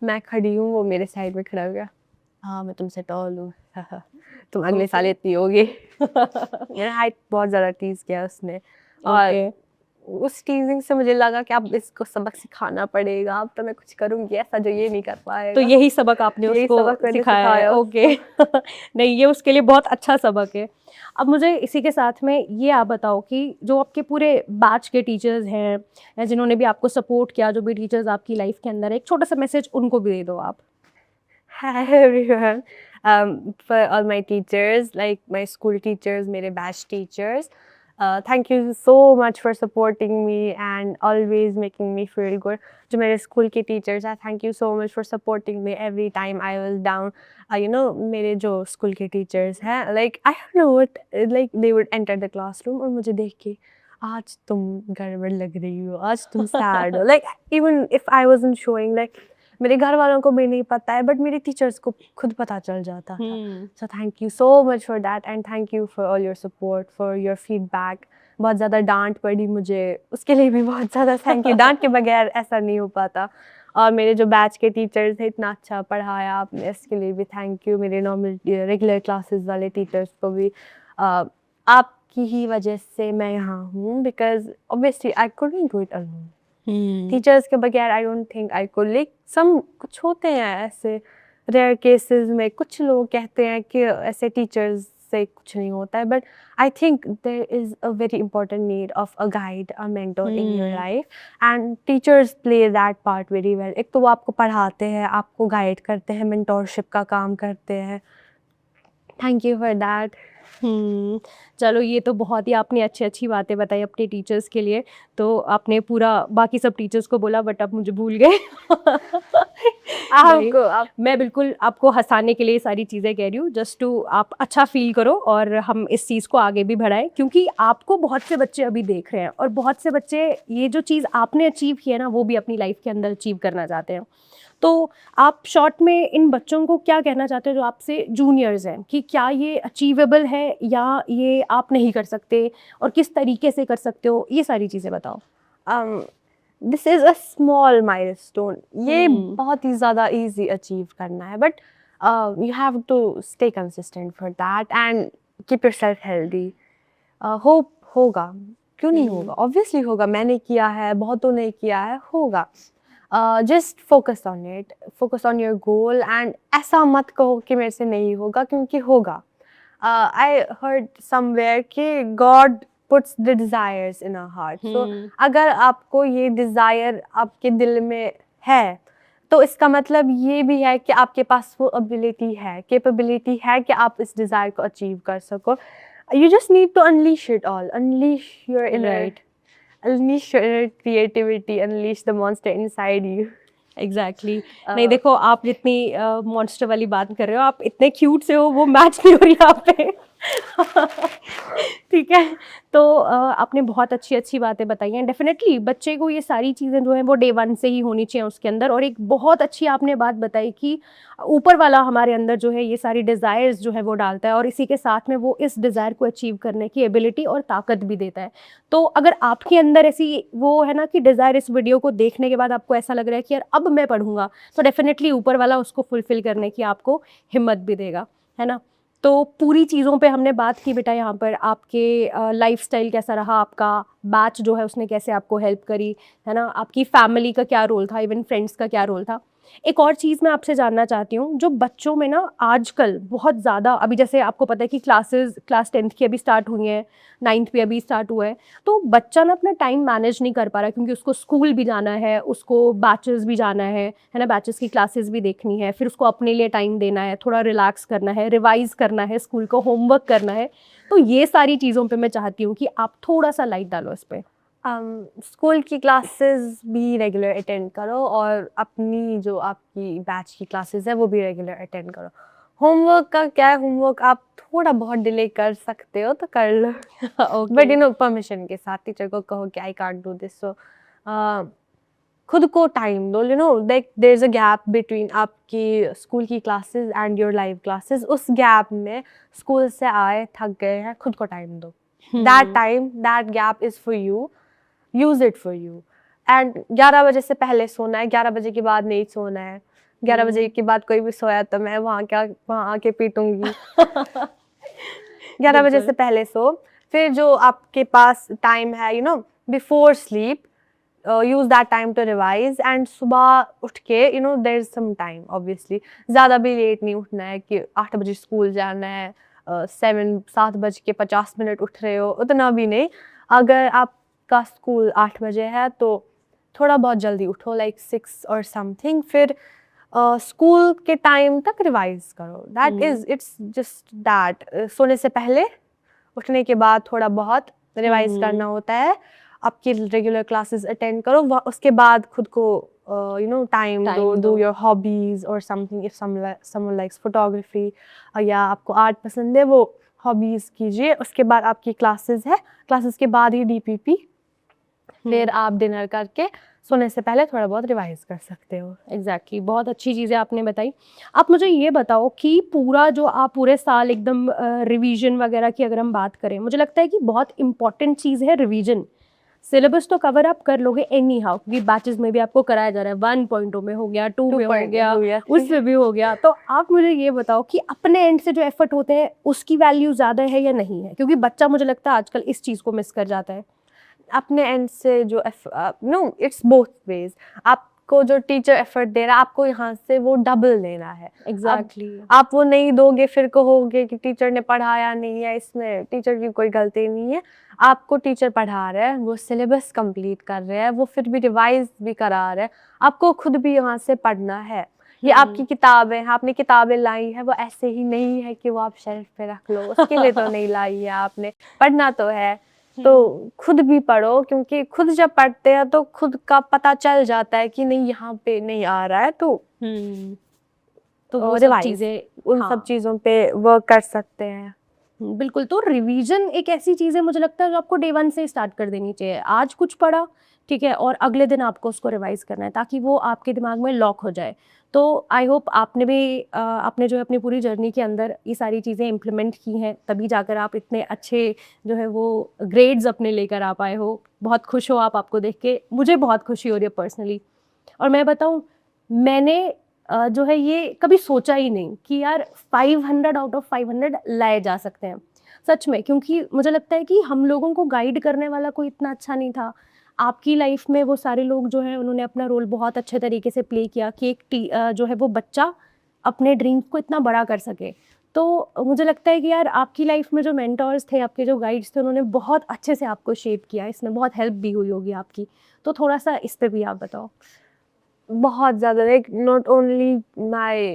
Speaker 2: मैं खड़ी हूँ, वो मेरे साइड में खड़ा हो गया, हाँ मैं तुमसे टॉल हूँ, तुम अगले साल इतनी होगी। मेरा हाइट बहुत ज़्यादा टीज किया उसने। और उस टीजिंग से मुझे लगा कि अब इसको सबक सिखाना पड़ेगा, अब तो मैं कुछ करूंगी ऐसा जो ये नहीं कर पाएगा।
Speaker 1: तो यही सबक आपने उसको सिखाया है? ओके। नहीं, ये उसके लिए बहुत अच्छा सबक है। अब मुझे इसी के साथ में ये आप बताओ कि जो आपके पूरे बैच के टीचर्स हैं या जिन्होंने भी आपको सपोर्ट किया, जो भी टीचर्स आपकी लाइफ के अंदर है, एक छोटा सा मैसेज उनको भी दे दो आप।
Speaker 2: Hi everyone. For all my teachers, like my school teachers, मेरे batch teachers, thank you so much for supporting me and always making me feel good. जो मेरे school के teachers हैं, thank you so much for supporting me every time I was down. मेरे जो school के teachers हैं, like I don't know what, like they would enter the classroom और मुझे देख के, आज तुम गड़बड़ लग रही हो, आज तुम sad हो. Like even if I wasn't showing like मेरे घर वालों को भी नहीं पता है, बट मेरे टीचर्स को खुद पता चल जाता था। So thank you so much for that, and thank you for all your support, for your feedback. बहुत ज़्यादा डांट पड़ी मुझे, उसके लिए भी बहुत ज़्यादा थैंक यू। डांट के बगैर ऐसा नहीं हो पाता। और मेरे जो बैच के टीचर्स थे, इतना अच्छा पढ़ाया आपने, इसके लिए भी थैंक यू। मेरे नॉर्मल रेगुलर क्लासेस वाले टीचर्स को भी, आपकी ही वजह से मैं यहाँ हूँ, because obviously I couldn't do it alone. Teachers के बगैर I don't think I could. Like some कुछ होते हैं ऐसे रेयर केसेस में, कुछ लोग कहते हैं कि ऐसे टीचर्स से कुछ नहीं होता है, but I think there is a very important need of a guide, a mentor in your life, and teachers play that part very well. एक तो वो आपको पढ़ाते हैं, आपको गाइड करते हैं, मेंटोरशिप का काम करते हैं। Thank you for that.
Speaker 1: चलो, ये तो बहुत ही आपने अच्छी बातें बताई अपने टीचर्स के लिए। तो आपने पूरा बाकी सब टीचर्स को बोला, बट आप मुझे भूल गए। मैं बिल्कुल आपको हंसाने के लिए ये सारी चीज़ें कह रही हूँ, जस्ट टू आप अच्छा फील करो और हम इस चीज़ को आगे भी बढ़ाएं, क्योंकि आपको बहुत से बच्चे अभी देख रहे हैं और बहुत से बच्चे ये जो चीज़ आपने अचीव की है ना, वो भी अपनी लाइफ के अंदर अचीव करना चाहते हैं। तो आप शॉर्ट में इन बच्चों को क्या कहना चाहते हो जो आपसे जूनियर्स हैं, कि क्या ये अचीवेबल है या ये आप नहीं कर सकते, और किस तरीके से कर सकते हो, ये सारी चीज़ें बताओ।
Speaker 2: This is a small milestone. ये बहुत ही ज़्यादा इजी अचीव करना है, but you have to stay consistent for that and keep yourself healthy. Hope होगा, क्यों नहीं होगा, ऑब्वियसली होगा। मैंने किया है, बहुतों ने किया है, होगा। Just focus on it, focus on your goal, and ऐसा मत कहो कि मेरे से नहीं होगा, क्योंकि होगा। आई हर्ड समवेयर कि God puts the desires in our heart. So अगर आपको ये डिज़ायर आपके दिल में है, तो इसका मतलब ये भी है कि आपके पास वो एबिलिटी है, कैपेबिलिटी है कि आप इस डिज़ायर को अचीव कर सको। You just need to unleash it all, unleash your inner, unleash your inner creativity, unleash the monster inside you.
Speaker 1: Exactly नहीं, देखो आप जितनी मॉन्स्टर वाली बात कर रहे हो, आप इतने क्यूट से हो, वो मैच नहीं हो रही यहाँ पे। ठीक है, तो आपने बहुत अच्छी बातें बताई हैं। डेफिनेटली बच्चे को ये सारी चीज़ें जो हैं वो डे वन से ही होनी चाहिए उसके अंदर। और एक बहुत अच्छी आपने बात बताई कि ऊपर वाला हमारे अंदर जो है ये सारी डिज़ायर्स जो है वो डालता है, और इसी के साथ में वो इस डिज़ायर को अचीव करने की एबिलिटी और ताकत भी देता है। तो अगर आपके अंदर ऐसी वो है ना कि डिज़ायर, इस वीडियो को देखने के बाद आपको ऐसा लग रहा है कि यार अब मैं पढ़ूंगा, तो डेफिनेटली ऊपर वाला उसको फुलफिल करने की आपको हिम्मत भी देगा, है ना। तो पूरी चीज़ों पे हमने बात की बेटा। यहाँ पर आपके लाइफस्टाइल कैसा रहा, आपका बैच जो है उसने कैसे आपको हेल्प करी, है ना, आपकी फैमिली का क्या रोल था, इवन फ्रेंड्स का क्या रोल था। एक और चीज़ मैं आपसे जानना चाहती हूँ, जो बच्चों में ना आजकल बहुत ज़्यादा, अभी जैसे आपको पता है कि क्लास 10th की अभी स्टार्ट हुई हैं, 9th भी अभी स्टार्ट हुआ है, तो बच्चा ना अपना टाइम मैनेज नहीं कर पा रहा, क्योंकि उसको स्कूल भी जाना है, उसको बैचेस भी जाना है ना, बैचेस की क्लासेस भी देखनी है, फिर उसको अपने लिए टाइम देना है, थोड़ा रिलैक्स करना है, रिवाइज करना है, स्कूल को होमवर्क करना है। तो ये सारी चीज़ों पर मैं चाहती हूँ कि आप थोड़ा सा लाइट डालो इस पर।
Speaker 2: स्कूल की क्लासेस भी रेगुलर अटेंड करो, और अपनी जो आपकी बैच की क्लासेस है वो भी रेगुलर अटेंड करो। होमवर्क का क्या है, होमवर्क आप थोड़ा बहुत डिले कर सकते हो तो कर लो, बट यू नो परमिशन के साथ। टीचर को कहो कि I can't do this. So खुद को टाइम दो, you know, there is a gap between आपकी स्कूल की classes and your live classes. उस गैप में स्कूल से आए, थक गए हैं, खुद को टाइम दो। That time, that gap is for you, use it for you. And 11 बजे से पहले सोना है, 11 बजे के बाद नहीं सोना है। 11 बजे के बाद कोई भी सोया तो मैं वहाँ आके पीटूंगी। 11 बजे से पहले सो। फिर जो आपके पास टाइम है, you know, before sleep, use that time to revise. And सुबह उठ के, you know, there is some time, obviously ज़्यादा भी लेट नहीं उठना है कि 8 बजे स्कूल जाना है, 7:50 उठ रहे हो, उतना भी नहीं। अगर आपका स्कूल 8 बजे है तो थोड़ा बहुत जल्दी उठो, लाइक 6 और समथिंग। फिर स्कूल के टाइम तक रिवाइज करो। That is, it's just that. सोने से पहले, उठने के बाद थोड़ा बहुत रिवाइज करना होता है। आपकी रेगुलर क्लासेस अटेंड करो, उसके बाद खुद को you know, time do your hobbies or something. If someone likes photography, या आपको आर्ट पसंद है, वो हॉबीज कीजिए। उसके बाद आपकी क्लासेस है, क्लासेस के बाद ही DPP, फिर आप डिनर करके सोने से पहले थोड़ा बहुत रिवाइज कर सकते हो।
Speaker 1: एग्जैक्टली बहुत अच्छी चीज़ें आपने बताई। आप मुझे ये बताओ कि पूरा जो आप पूरे साल एकदम रिवीजन वगैरह की अगर हम बात करें, मुझे लगता है कि बहुत इंपॉर्टेंट चीज़ है रिवीजन। सिलेबस तो कवर अप कर लोगे एनी हाउ, क्योंकि बैचेस में भी आपको कराया जा रहा है, 1.0 में हो गया, 2 में हो गया, उसमें भी हो गया। तो आप मुझे ये बताओ कि अपने एंड से जो एफर्ट होते हैं उसकी वैल्यू ज़्यादा है या नहीं है, क्योंकि बच्चा मुझे लगता है आजकल इस चीज़ को मिस कर जाता है।
Speaker 2: अपने एंड से जो नो इट्स बोथ वेज। आपको जो टीचर एफर्ट दे रहा है आपको यहाँ से वो डबल देना है।
Speaker 1: एग्जैक्टली
Speaker 2: आप वो नहीं दोगे फिर कहोगे कि टीचर ने पढ़ाया नहीं है, इसमें टीचर की कोई गलती नहीं है। आपको टीचर पढ़ा रहा है, वो सिलेबस कंप्लीट कर रहे हैं, वो फिर भी रिवाइज भी करा रहे हैं, आपको खुद भी यहाँ से पढ़ना है। ये आपकी किताबें हैं, आपने किताबें लाई है, वो ऐसे ही नहीं है कि वो आप शेल्फ पे रख लो, उसके लिए तो नहीं लाई है आपने, पढ़ना तो है। तो खुद भी पढ़ो, क्योंकि खुद जब पढ़ते हैं तो खुद का पता चल जाता है कि नहीं यहाँ पे नहीं आ रहा है, तो
Speaker 1: वो सब चीज़ें,
Speaker 2: उन सब चीज़ों पे वर्क कर सकते हैं।
Speaker 1: बिल्कुल। तो रिवीजन एक ऐसी चीज़ है मुझे लगता है जो आपको डे 1 से स्टार्ट कर देनी चाहिए। आज कुछ पढ़ा, ठीक है, और अगले दिन आपको उसको रिवाइज करना है ताकि वो आपके दिमाग में लॉक हो जाए। तो आई होप आपने भी आपने जो है अपनी पूरी जर्नी के अंदर ये सारी चीज़ें इम्प्लीमेंट की हैं, तभी जाकर आप इतने अच्छे जो है वो ग्रेड्स अपने लेकर आ पाए हो। बहुत खुश हो आपको देख के, मुझे बहुत खुशी हो रही है पर्सनली। और मैं बताऊँ, मैंने जो है ये कभी सोचा ही नहीं कि यार 500 आउट ऑफ 500 लाए जा सकते हैं, सच में। क्योंकि मुझे लगता है कि हम लोगों को गाइड करने वाला कोई इतना अच्छा नहीं था। आपकी लाइफ में वो सारे लोग जो हैं उन्होंने अपना रोल बहुत अच्छे तरीके से प्ले किया कि एक जो है वो बच्चा अपने ड्रीम्स को इतना बड़ा कर सके। तो मुझे लगता है कि यार आपकी लाइफ में जो मेंटर्स थे, आपके जो गाइड्स थे, उन्होंने बहुत अच्छे से आपको शेप किया, इसमें बहुत हेल्प भी हुई होगी आपकी। तो थोड़ा सा इस पे भी आप बताओ।
Speaker 2: बहुत ज़्यादा, like not only my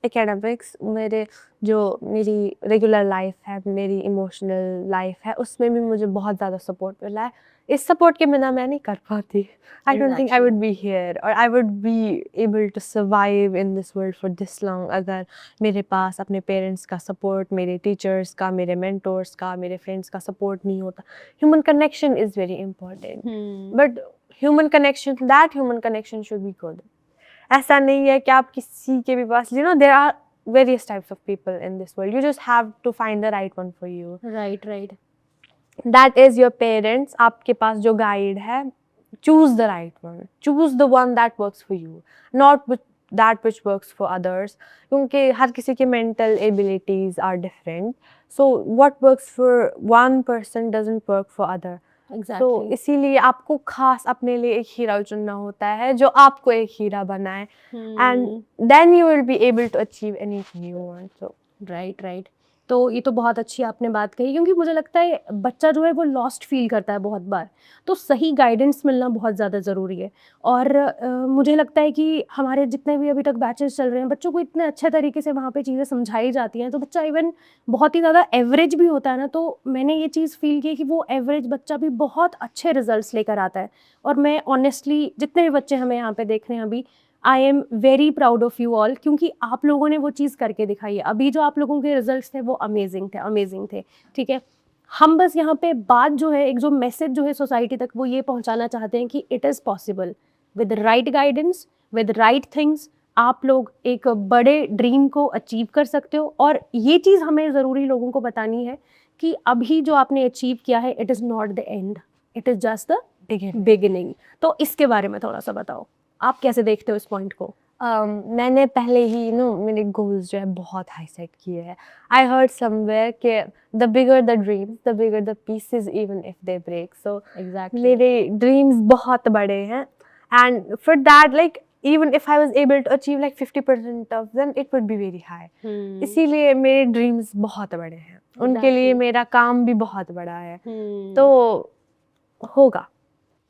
Speaker 2: academics, मेरी रेगुलर लाइफ है, मेरी इमोशनल लाइफ है, उसमें भी मुझे बहुत ज़्यादा सपोर्ट मिला है। इस सपोर्ट के बिना मैं नहीं कर पाती। I don't think I would be here और I would be able to survive in this world for this long अगर मेरे पास अपने पेरेंट्स का सपोर्ट, मेरे टीचर्स का, मेरे मेंटोर्स का, मेरे फ्रेंड्स का सपोर्ट नहीं होता। Human connection is very important, but human connection should be good. ऐसा नहीं है कि आप किसी के भी पास, there are various types of people in this world, you just have to find the right one for you.
Speaker 1: Right
Speaker 2: that is your parents. आपके पास जो गाइड है, choose the right one, choose the one that works for you, not that which works for others, क्योंकि हर किसी के mental abilities are different. So what works for one person doesn't work for other. तो इसीलिए आपको खास अपने लिए एक हीरा चुनना होता है जो आपको एक हीरा बनाए, and then you will be able to achieve anything you want. So
Speaker 1: right. तो ये तो बहुत अच्छी आपने बात कही, क्योंकि मुझे लगता है बच्चा जो है वो लॉस्ट फील करता है बहुत बार, तो सही गाइडेंस मिलना बहुत ज़्यादा ज़रूरी है। और मुझे लगता है कि हमारे जितने भी अभी तक बैचेस चल रहे हैं, बच्चों को इतने अच्छे तरीके से वहाँ पे चीज़ें समझाई जाती हैं, तो बच्चा इवन बहुत ही ज़्यादा एवरेज भी होता है ना, तो मैंने ये चीज़ फील की कि वो एवरेज बच्चा भी बहुत अच्छे रिजल्ट्स लेकर आता है। और मैं ऑनेस्टली जितने भी बच्चे हमें यहाँ पे देख रहे हैं अभी, I am very proud of you all, क्योंकि आप लोगों ने वो चीज़ करके दिखाई है। अभी जो आप लोगों के रिजल्ट्स थे वो अमेजिंग थे, ठीक है। हम बस यहाँ पे बात जो है, एक जो मैसेज जो है सोसाइटी तक, वो ये पहुँचाना चाहते हैं कि it is possible with right guidance, with right things, आप लोग एक बड़े ड्रीम को अचीव कर सकते हो। और ये चीज़ हमें ज़रूरी लोगों को बतानी है कि अभी जो आपने अचीव किया है, it is not the end, it is just the beginning. तो इसके बारे में थोड़ा सा बताओ, आप कैसे देखते हो इस पॉइंट को?
Speaker 2: मैंने पहले ही मेरे गोल्स जो है बहुत हाई सेट किए हैं। आई हर्ड समवेयर कि the bigger the dreams the bigger the pieces even if they break. So
Speaker 1: exactly
Speaker 2: मेरे ड्रीम्स बहुत बड़े हैं, and for that like even if I was able to achieve like 50% of them, it would be very high. इसीलिए मेरे dreams बहुत बड़े हैं, उनके लिए मेरा काम भी बहुत बड़ा है, तो होगा।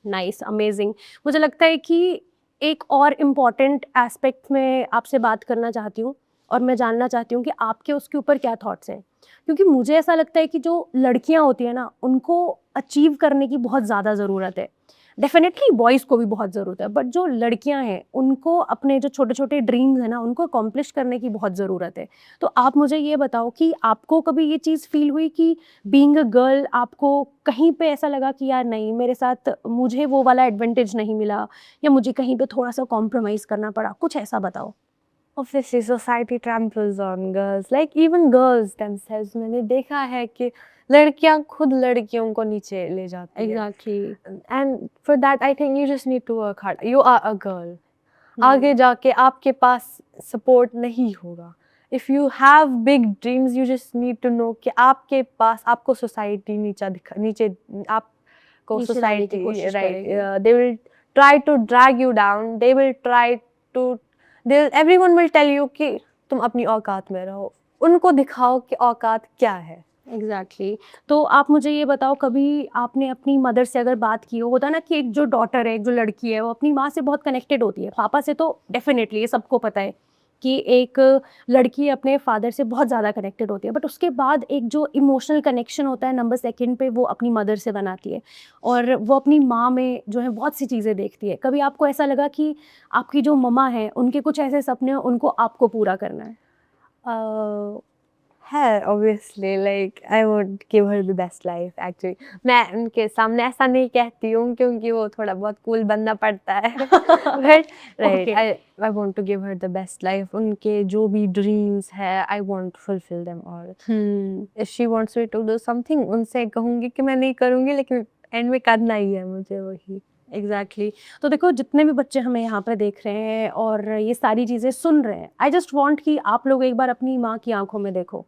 Speaker 1: Nice, amazing. मुझे लगता है कि एक और इम्पॉर्टेंट एस्पेक्ट में आपसे बात करना चाहती हूँ, और मैं जानना चाहती हूँ कि आपके उसके ऊपर क्या थॉट्स हैं, क्योंकि मुझे ऐसा लगता है कि जो लड़कियाँ होती हैं ना, उनको अचीव करने की बहुत ज़्यादा ज़रूरत है। डेफिनेटली बॉयज़ को भी बहुत ज़रूरत है, बट जो लड़कियां हैं उनको अपने जो छोटे छोटे ड्रीम्स हैं ना उनको अकॉम्प्लिश करने की बहुत ज़रूरत है। तो आप मुझे ये बताओ कि आपको कभी ये चीज़ फील हुई कि बीइंग अ गर्ल आपको कहीं पे ऐसा लगा कि यार नहीं, मेरे साथ मुझे वो वाला एडवांटेज नहीं मिला, या मुझे कहीं पे थोड़ा सा कॉम्प्रोमाइज़ करना पड़ा, कुछ ऐसा बताओ।
Speaker 2: Obviously, society tramples on girls, like even girls themselves. मैंने देखा है कि लड़कियां खुद लड़कियों को नीचे ले जाती है.
Speaker 1: Exactly.
Speaker 2: And for that, I think you just need to work hard. You are a girl. आगे जाके आपके पास support नहीं होगा. If you have big dreams, you just need to know कि आपके पास आपको society नीचे आपको
Speaker 1: नीचे लाने की
Speaker 2: society,
Speaker 1: कोशिश
Speaker 2: right?
Speaker 1: करेगी।
Speaker 2: They will try to drag you down. They will try to everyone will tell you कि तुम अपनी औकात में रहो. उनको दिखाओ कि औकात क्या है.
Speaker 1: एग्जैक्टली। तो आप मुझे ये बताओ, कभी आपने अपनी मदर से अगर बात की हो, होता ना कि एक जो डॉटर है, एक जो लड़की है, वो अपनी माँ से बहुत कनेक्टेड होती है, पापा से तो डेफिनेटली, ये सबको पता है कि एक लड़की अपने फादर से बहुत ज़्यादा कनेक्टेड होती है, बट उसके बाद एक जो इमोशनल कनेक्शन होता है नंबर सेकंड पे वो अपनी मदर से बनाती है, और वो अपनी माँ में जो है बहुत सी चीज़ें देखती है। कभी आपको ऐसा लगा कि आपकी जो मम्मा है उनके कुछ ऐसे सपने हैं, उनको आपको पूरा करना है?
Speaker 2: है obviously, like I would give her the best life actually. मैं उनके सामने ऐसा नहीं कहती हूँ क्योंकि वो थोड़ा बहुत cool बनना पड़ता है. But right,
Speaker 1: Okay.
Speaker 2: I want to give her the best life. उनके जो भी dreams है, I want to fulfill them all. If she wants me to do something, उनसे कहूँगी कि मैं नहीं करूँगी, लेकिन end में करना ही है मुझे वही.
Speaker 1: एग्जैक्टली। तो देखो, जितने भी बच्चे हमें यहाँ पे देख रहे हैं और ये सारी चीज़ें सुन रहे हैं, आई जस्ट वांट कि आप लोग एक बार अपनी माँ की आंखों में देखो,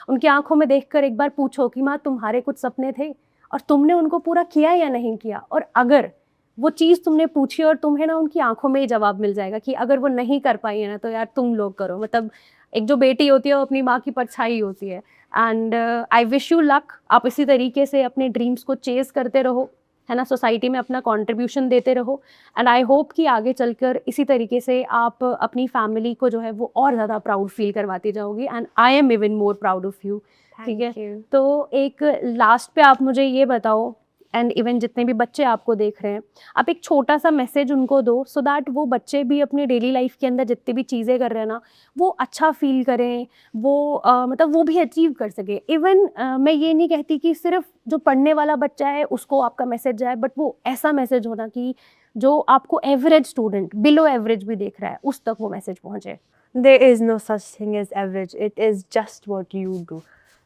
Speaker 1: उनकी आंखों में देखकर एक बार पूछो कि माँ, तुम्हारे कुछ सपने थे और तुमने उनको पूरा किया या नहीं किया। और अगर वो चीज़ तुमने पूछी और तुम्हें ना उनकी आंखों में ही जवाब मिल जाएगा कि अगर वो नहीं कर पाई है ना, तो यार तुम लोग करो। मतलब एक जो बेटी होती है वो अपनी माँ की परछाई होती है। And I wish you luck. आप इसी तरीके से अपने ड्रीम्स को चेज़ करते रहो, है ना, सोसाइटी में अपना कंट्रीब्यूशन देते रहो, एंड आई होप कि आगे चलकर इसी तरीके से आप अपनी फैमिली को जो है वो और ज़्यादा प्राउड फील करवाती जाओगी, and I am even more proud of you. ठीक है।
Speaker 2: Thank you.
Speaker 1: तो एक लास्ट पे आप मुझे ये बताओ, एंड इवन जितने भी बच्चे आपको देख रहे हैं, आप एक छोटा सा मैसेज उनको दो, सो दैट वो बच्चे भी अपनी डेली लाइफ के अंदर जितनी भी चीज़ें कर रहे हैं ना, वो अच्छा फील करें, वो मतलब वो भी अचीव कर सके। इवन मैं ये नहीं कहती कि सिर्फ जो पढ़ने वाला बच्चा है उसको आपका मैसेज जाए, बट वो ऐसा मैसेज होना कि जो आपको एवरेज स्टूडेंट, बिलो एवरेज भी देख रहा है, उस तक वो मैसेज पहुँचे।
Speaker 2: There is no such thing as average. It is just what you do.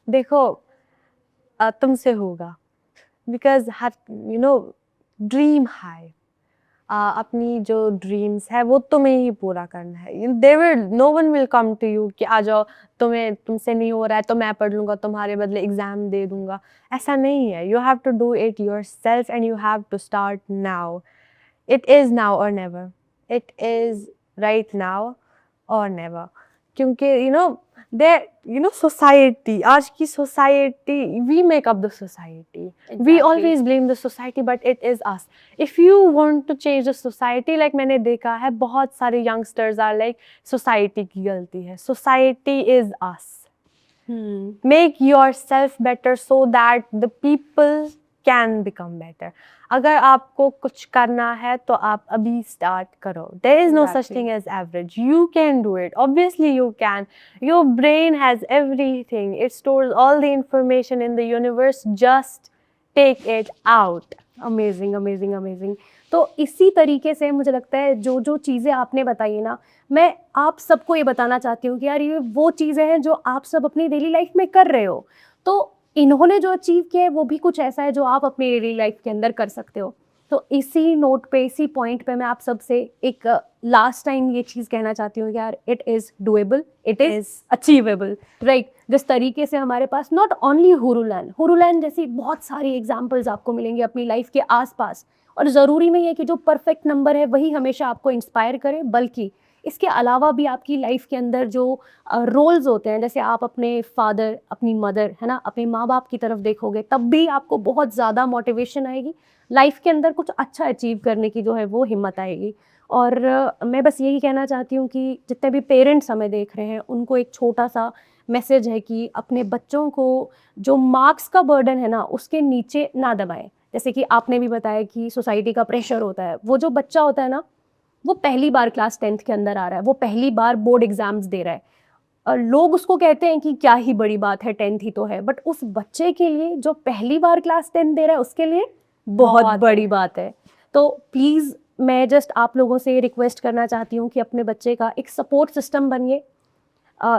Speaker 2: देखो, तुमसे होगा. Because you know, dream high. अपनी जो ड्रीम्स है वो तुम्हें ही पूरा करना है. No one will come to you कि आ जाओ, तुमसे नहीं हो रहा है तो मैं पढ़ लूँगा, तुम्हारे बदले एग्जाम दे दूँगा. ऐसा नहीं है. You have to do it yourself and you have to start now. It is now or never. It is right now or never. क्योंकि society, आज की society, we make up the society.
Speaker 1: Exactly.
Speaker 2: We always blame the society, but it is us. If you want to change the society, like मैंने देखा है, बहुत सारे youngsters are like, society की गलती है. Society is us. Make yourself better so that the people can become better. अगर आपको कुछ करना है तो आप अभी start करो. There is no such
Speaker 1: Exactly.
Speaker 2: thing as average. You can do it. Obviously you can. Your brain has everything. It stores all the information in the universe. Just take it out.
Speaker 1: Amazing amazing amazing. तो इसी तरीके से मुझे लगता है जो जो चीज़ें आपने बताई ना, मैं आप सबको ये बताना चाहती हूँ कि यार ये वो चीज़ें हैं जो आप सब अपनी डेली लाइफ में कर रहे हो। तो इन्होंने जो अचीव किया है वो भी कुछ ऐसा है जो आप अपनी डेली लाइफ के अंदर कर सकते हो। तो इसी नोट पे, इसी पॉइंट पे मैं आप सबसे एक लास्ट टाइम ये चीज़ कहना चाहती हूँ कि यार it is doable, it is achievable, right. जिस तरीके से हमारे पास नॉट ओनली हुरुलैन जैसी बहुत सारी एग्जाम्पल्स आपको मिलेंगी अपनी लाइफ के आसपास, और ज़रूरी नहीं है कि जो परफेक्ट नंबर है वही हमेशा आपको इंस्पायर करे, बल्कि इसके अलावा भी आपकी लाइफ के अंदर जो रोल्स होते हैं, जैसे आप अपने फादर, अपनी मदर, है ना, अपने माँ बाप की तरफ देखोगे, तब भी आपको बहुत ज़्यादा मोटिवेशन आएगी, लाइफ के अंदर कुछ अच्छा अचीव करने की जो है वो हिम्मत आएगी। और मैं बस यही कहना चाहती हूँ कि जितने भी पेरेंट्स हमें देख रहे हैं उनको एक छोटा सा मैसेज है कि अपने बच्चों को जो मार्क्स का बर्डन है ना उसके नीचे ना दबाएं। जैसे कि आपने भी बताया कि सोसाइटी का प्रेशर होता है, वो जो बच्चा होता है ना, वो पहली बार क्लास 10th के अंदर आ रहा है, वो पहली बार बोर्ड एग्जाम्स दे रहा है, लोग उसको कहते हैं कि क्या ही बड़ी बात है, 10th ही तो है, बट उस बच्चे के लिए जो पहली बार क्लास 10 दे रहा है उसके लिए बहुत बड़ी बात है। तो प्लीज़ मैं जस्ट आप लोगों से रिक्वेस्ट करना चाहती हूँ कि अपने बच्चे का एक सपोर्ट सिस्टम बनिए।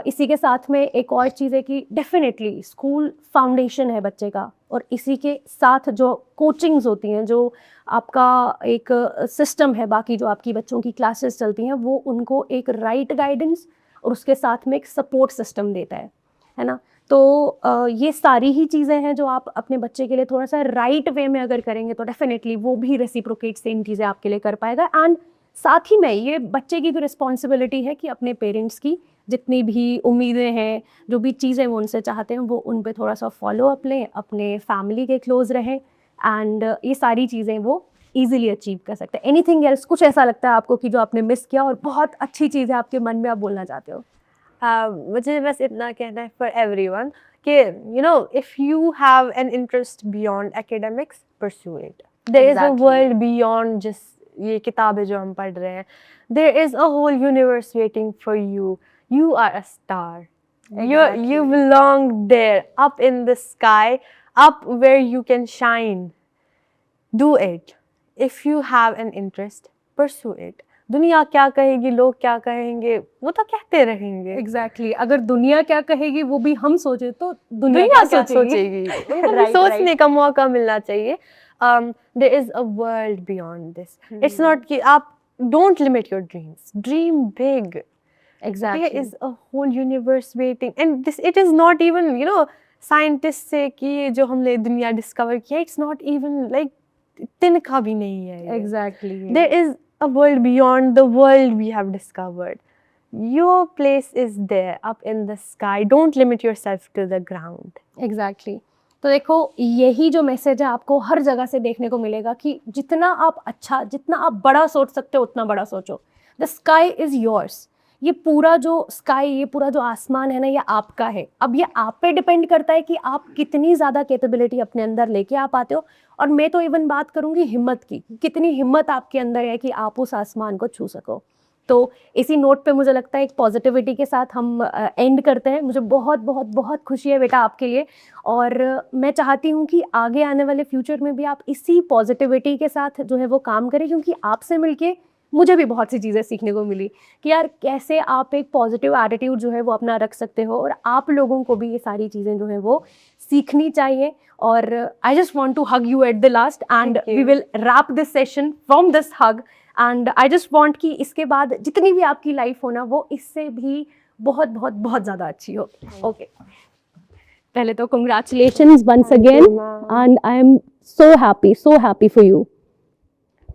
Speaker 1: इसी के साथ में एक और चीज़ है कि डेफिनेटली स्कूल फाउंडेशन है बच्चे का, और इसी के साथ जो कोचिंग्स होती हैं, जो आपका एक सिस्टम है, बाकी जो आपकी बच्चों की क्लासेस चलती हैं, वो उनको एक राइट गाइडेंस और उसके साथ में एक सपोर्ट सिस्टम देता है ना। तो ये सारी ही चीज़ें हैं जो आप अपने बच्चे के लिए थोड़ा सा राइट वे में अगर करेंगे तो डेफिनेटली वो भी रेसिप्रोकेट सेम चीज़ें आपके लिए कर पाएगा। एंड साथ ही में ये बच्चे की तो रिस्पॉन्सिबिलिटी है कि अपने पेरेंट्स की जितनी भी उम्मीदें हैं, जो भी चीज़ें वो उनसे चाहते हैं, वो उन पे थोड़ा सा फॉलो अप लें, अपने फैमिली के क्लोज रहें, एंड ये सारी चीज़ें वो ईजिली अचीव कर सकते हैं। एनीथिंग एल्स, कुछ ऐसा लगता है आपको कि जो आपने मिस किया और बहुत अच्छी चीज़ है आपके मन में आप बोलना चाहते हो?
Speaker 2: मुझे बस इतना कहना है फॉर एवरीवन कि you know if you have an interest beyond academics, pursue it. There is a world beyond just ये किताबें जो हम पढ़ रहे हैं। There is a whole universe waiting for you. You are a star. You belong there, up in the sky, up where you can shine. Do it. If you have an interest, pursue it. दुनिया क्या कहेगी, लोग क्या कहेंगे, वो तो कहते रहेंगे।
Speaker 1: एग्जैक्टली अगर दुनिया क्या कहेगी वो भी हम सोचे तो
Speaker 2: दुनिया क्या सोचेगी? उनको सोचने का मौका मिलना चाहिए। There is a world beyond this. It's not कि आप don't limit your dreams. Dream big.
Speaker 1: Exactly.
Speaker 2: There is a whole universe waiting, and this it is not even scientists say कि ये जो हमने दुनिया discover किया, it's not even like तिनका भी नहीं है ये।
Speaker 1: Exactly.
Speaker 2: There is a world beyond the world we have discovered. Your place is there, up in the sky. Don't limit yourself to the ground.
Speaker 1: Exactly. तो देखो यही जो मैसेज है आपको हर जगह से देखने को मिलेगा कि जितना आप अच्छा, जितना आप बड़ा सोच सकते हो उतना बड़ा सोचो। The sky is yours. ये पूरा जो स्काई, ये पूरा जो आसमान है ना, ये आपका है। अब ये आप पे डिपेंड करता है कि आप कितनी ज़्यादा कैपेबिलिटी अपने अंदर लेके आ पाते हो। और मैं तो इवन बात करूँगी हिम्मत की, कितनी हिम्मत आपके अंदर है कि आप उस आसमान को छू सको। तो इसी नोट पे मुझे लगता है एक पॉजिटिविटी के साथ हम एंड करते हैं। मुझे बहुत बहुत बहुत खुशी है बेटा आपके लिए, और मैं चाहती हूँ कि आगे आने वाले फ्यूचर में भी आप इसी पॉजिटिविटी के साथ जो है वो काम करें, क्योंकि आपसे मिलके मुझे भी बहुत सी चीज़ें सीखने को मिली कि यार कैसे आप एक पॉजिटिव एटीट्यूड जो है वो अपना रख सकते हो, और आप लोगों को भी ये सारी चीज़ें जो है वो सीखनी चाहिए। और I just want to hug you at the last, and we will wrap this session from this hug. And I just want कि इसके बाद जितनी भी आपकी लाइफ हो ना, वो इससे भी बहुत बहुत बहुत ज़्यादा अच्छी हो। ओके, पहले तो congratulations once again, and I am so happy for you.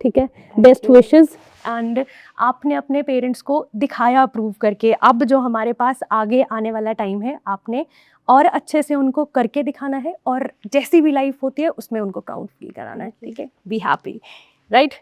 Speaker 1: ठीक है, बेस्ट विशेस। एंड आपने अपने पेरेंट्स को दिखाया प्रूव करके, अब जो हमारे पास आगे आने वाला टाइम है आपने और अच्छे से उनको करके दिखाना है, और जैसी भी लाइफ होती है उसमें उनको काउंट फील कराना है। ठीक है, बी हैप्पी, राइट?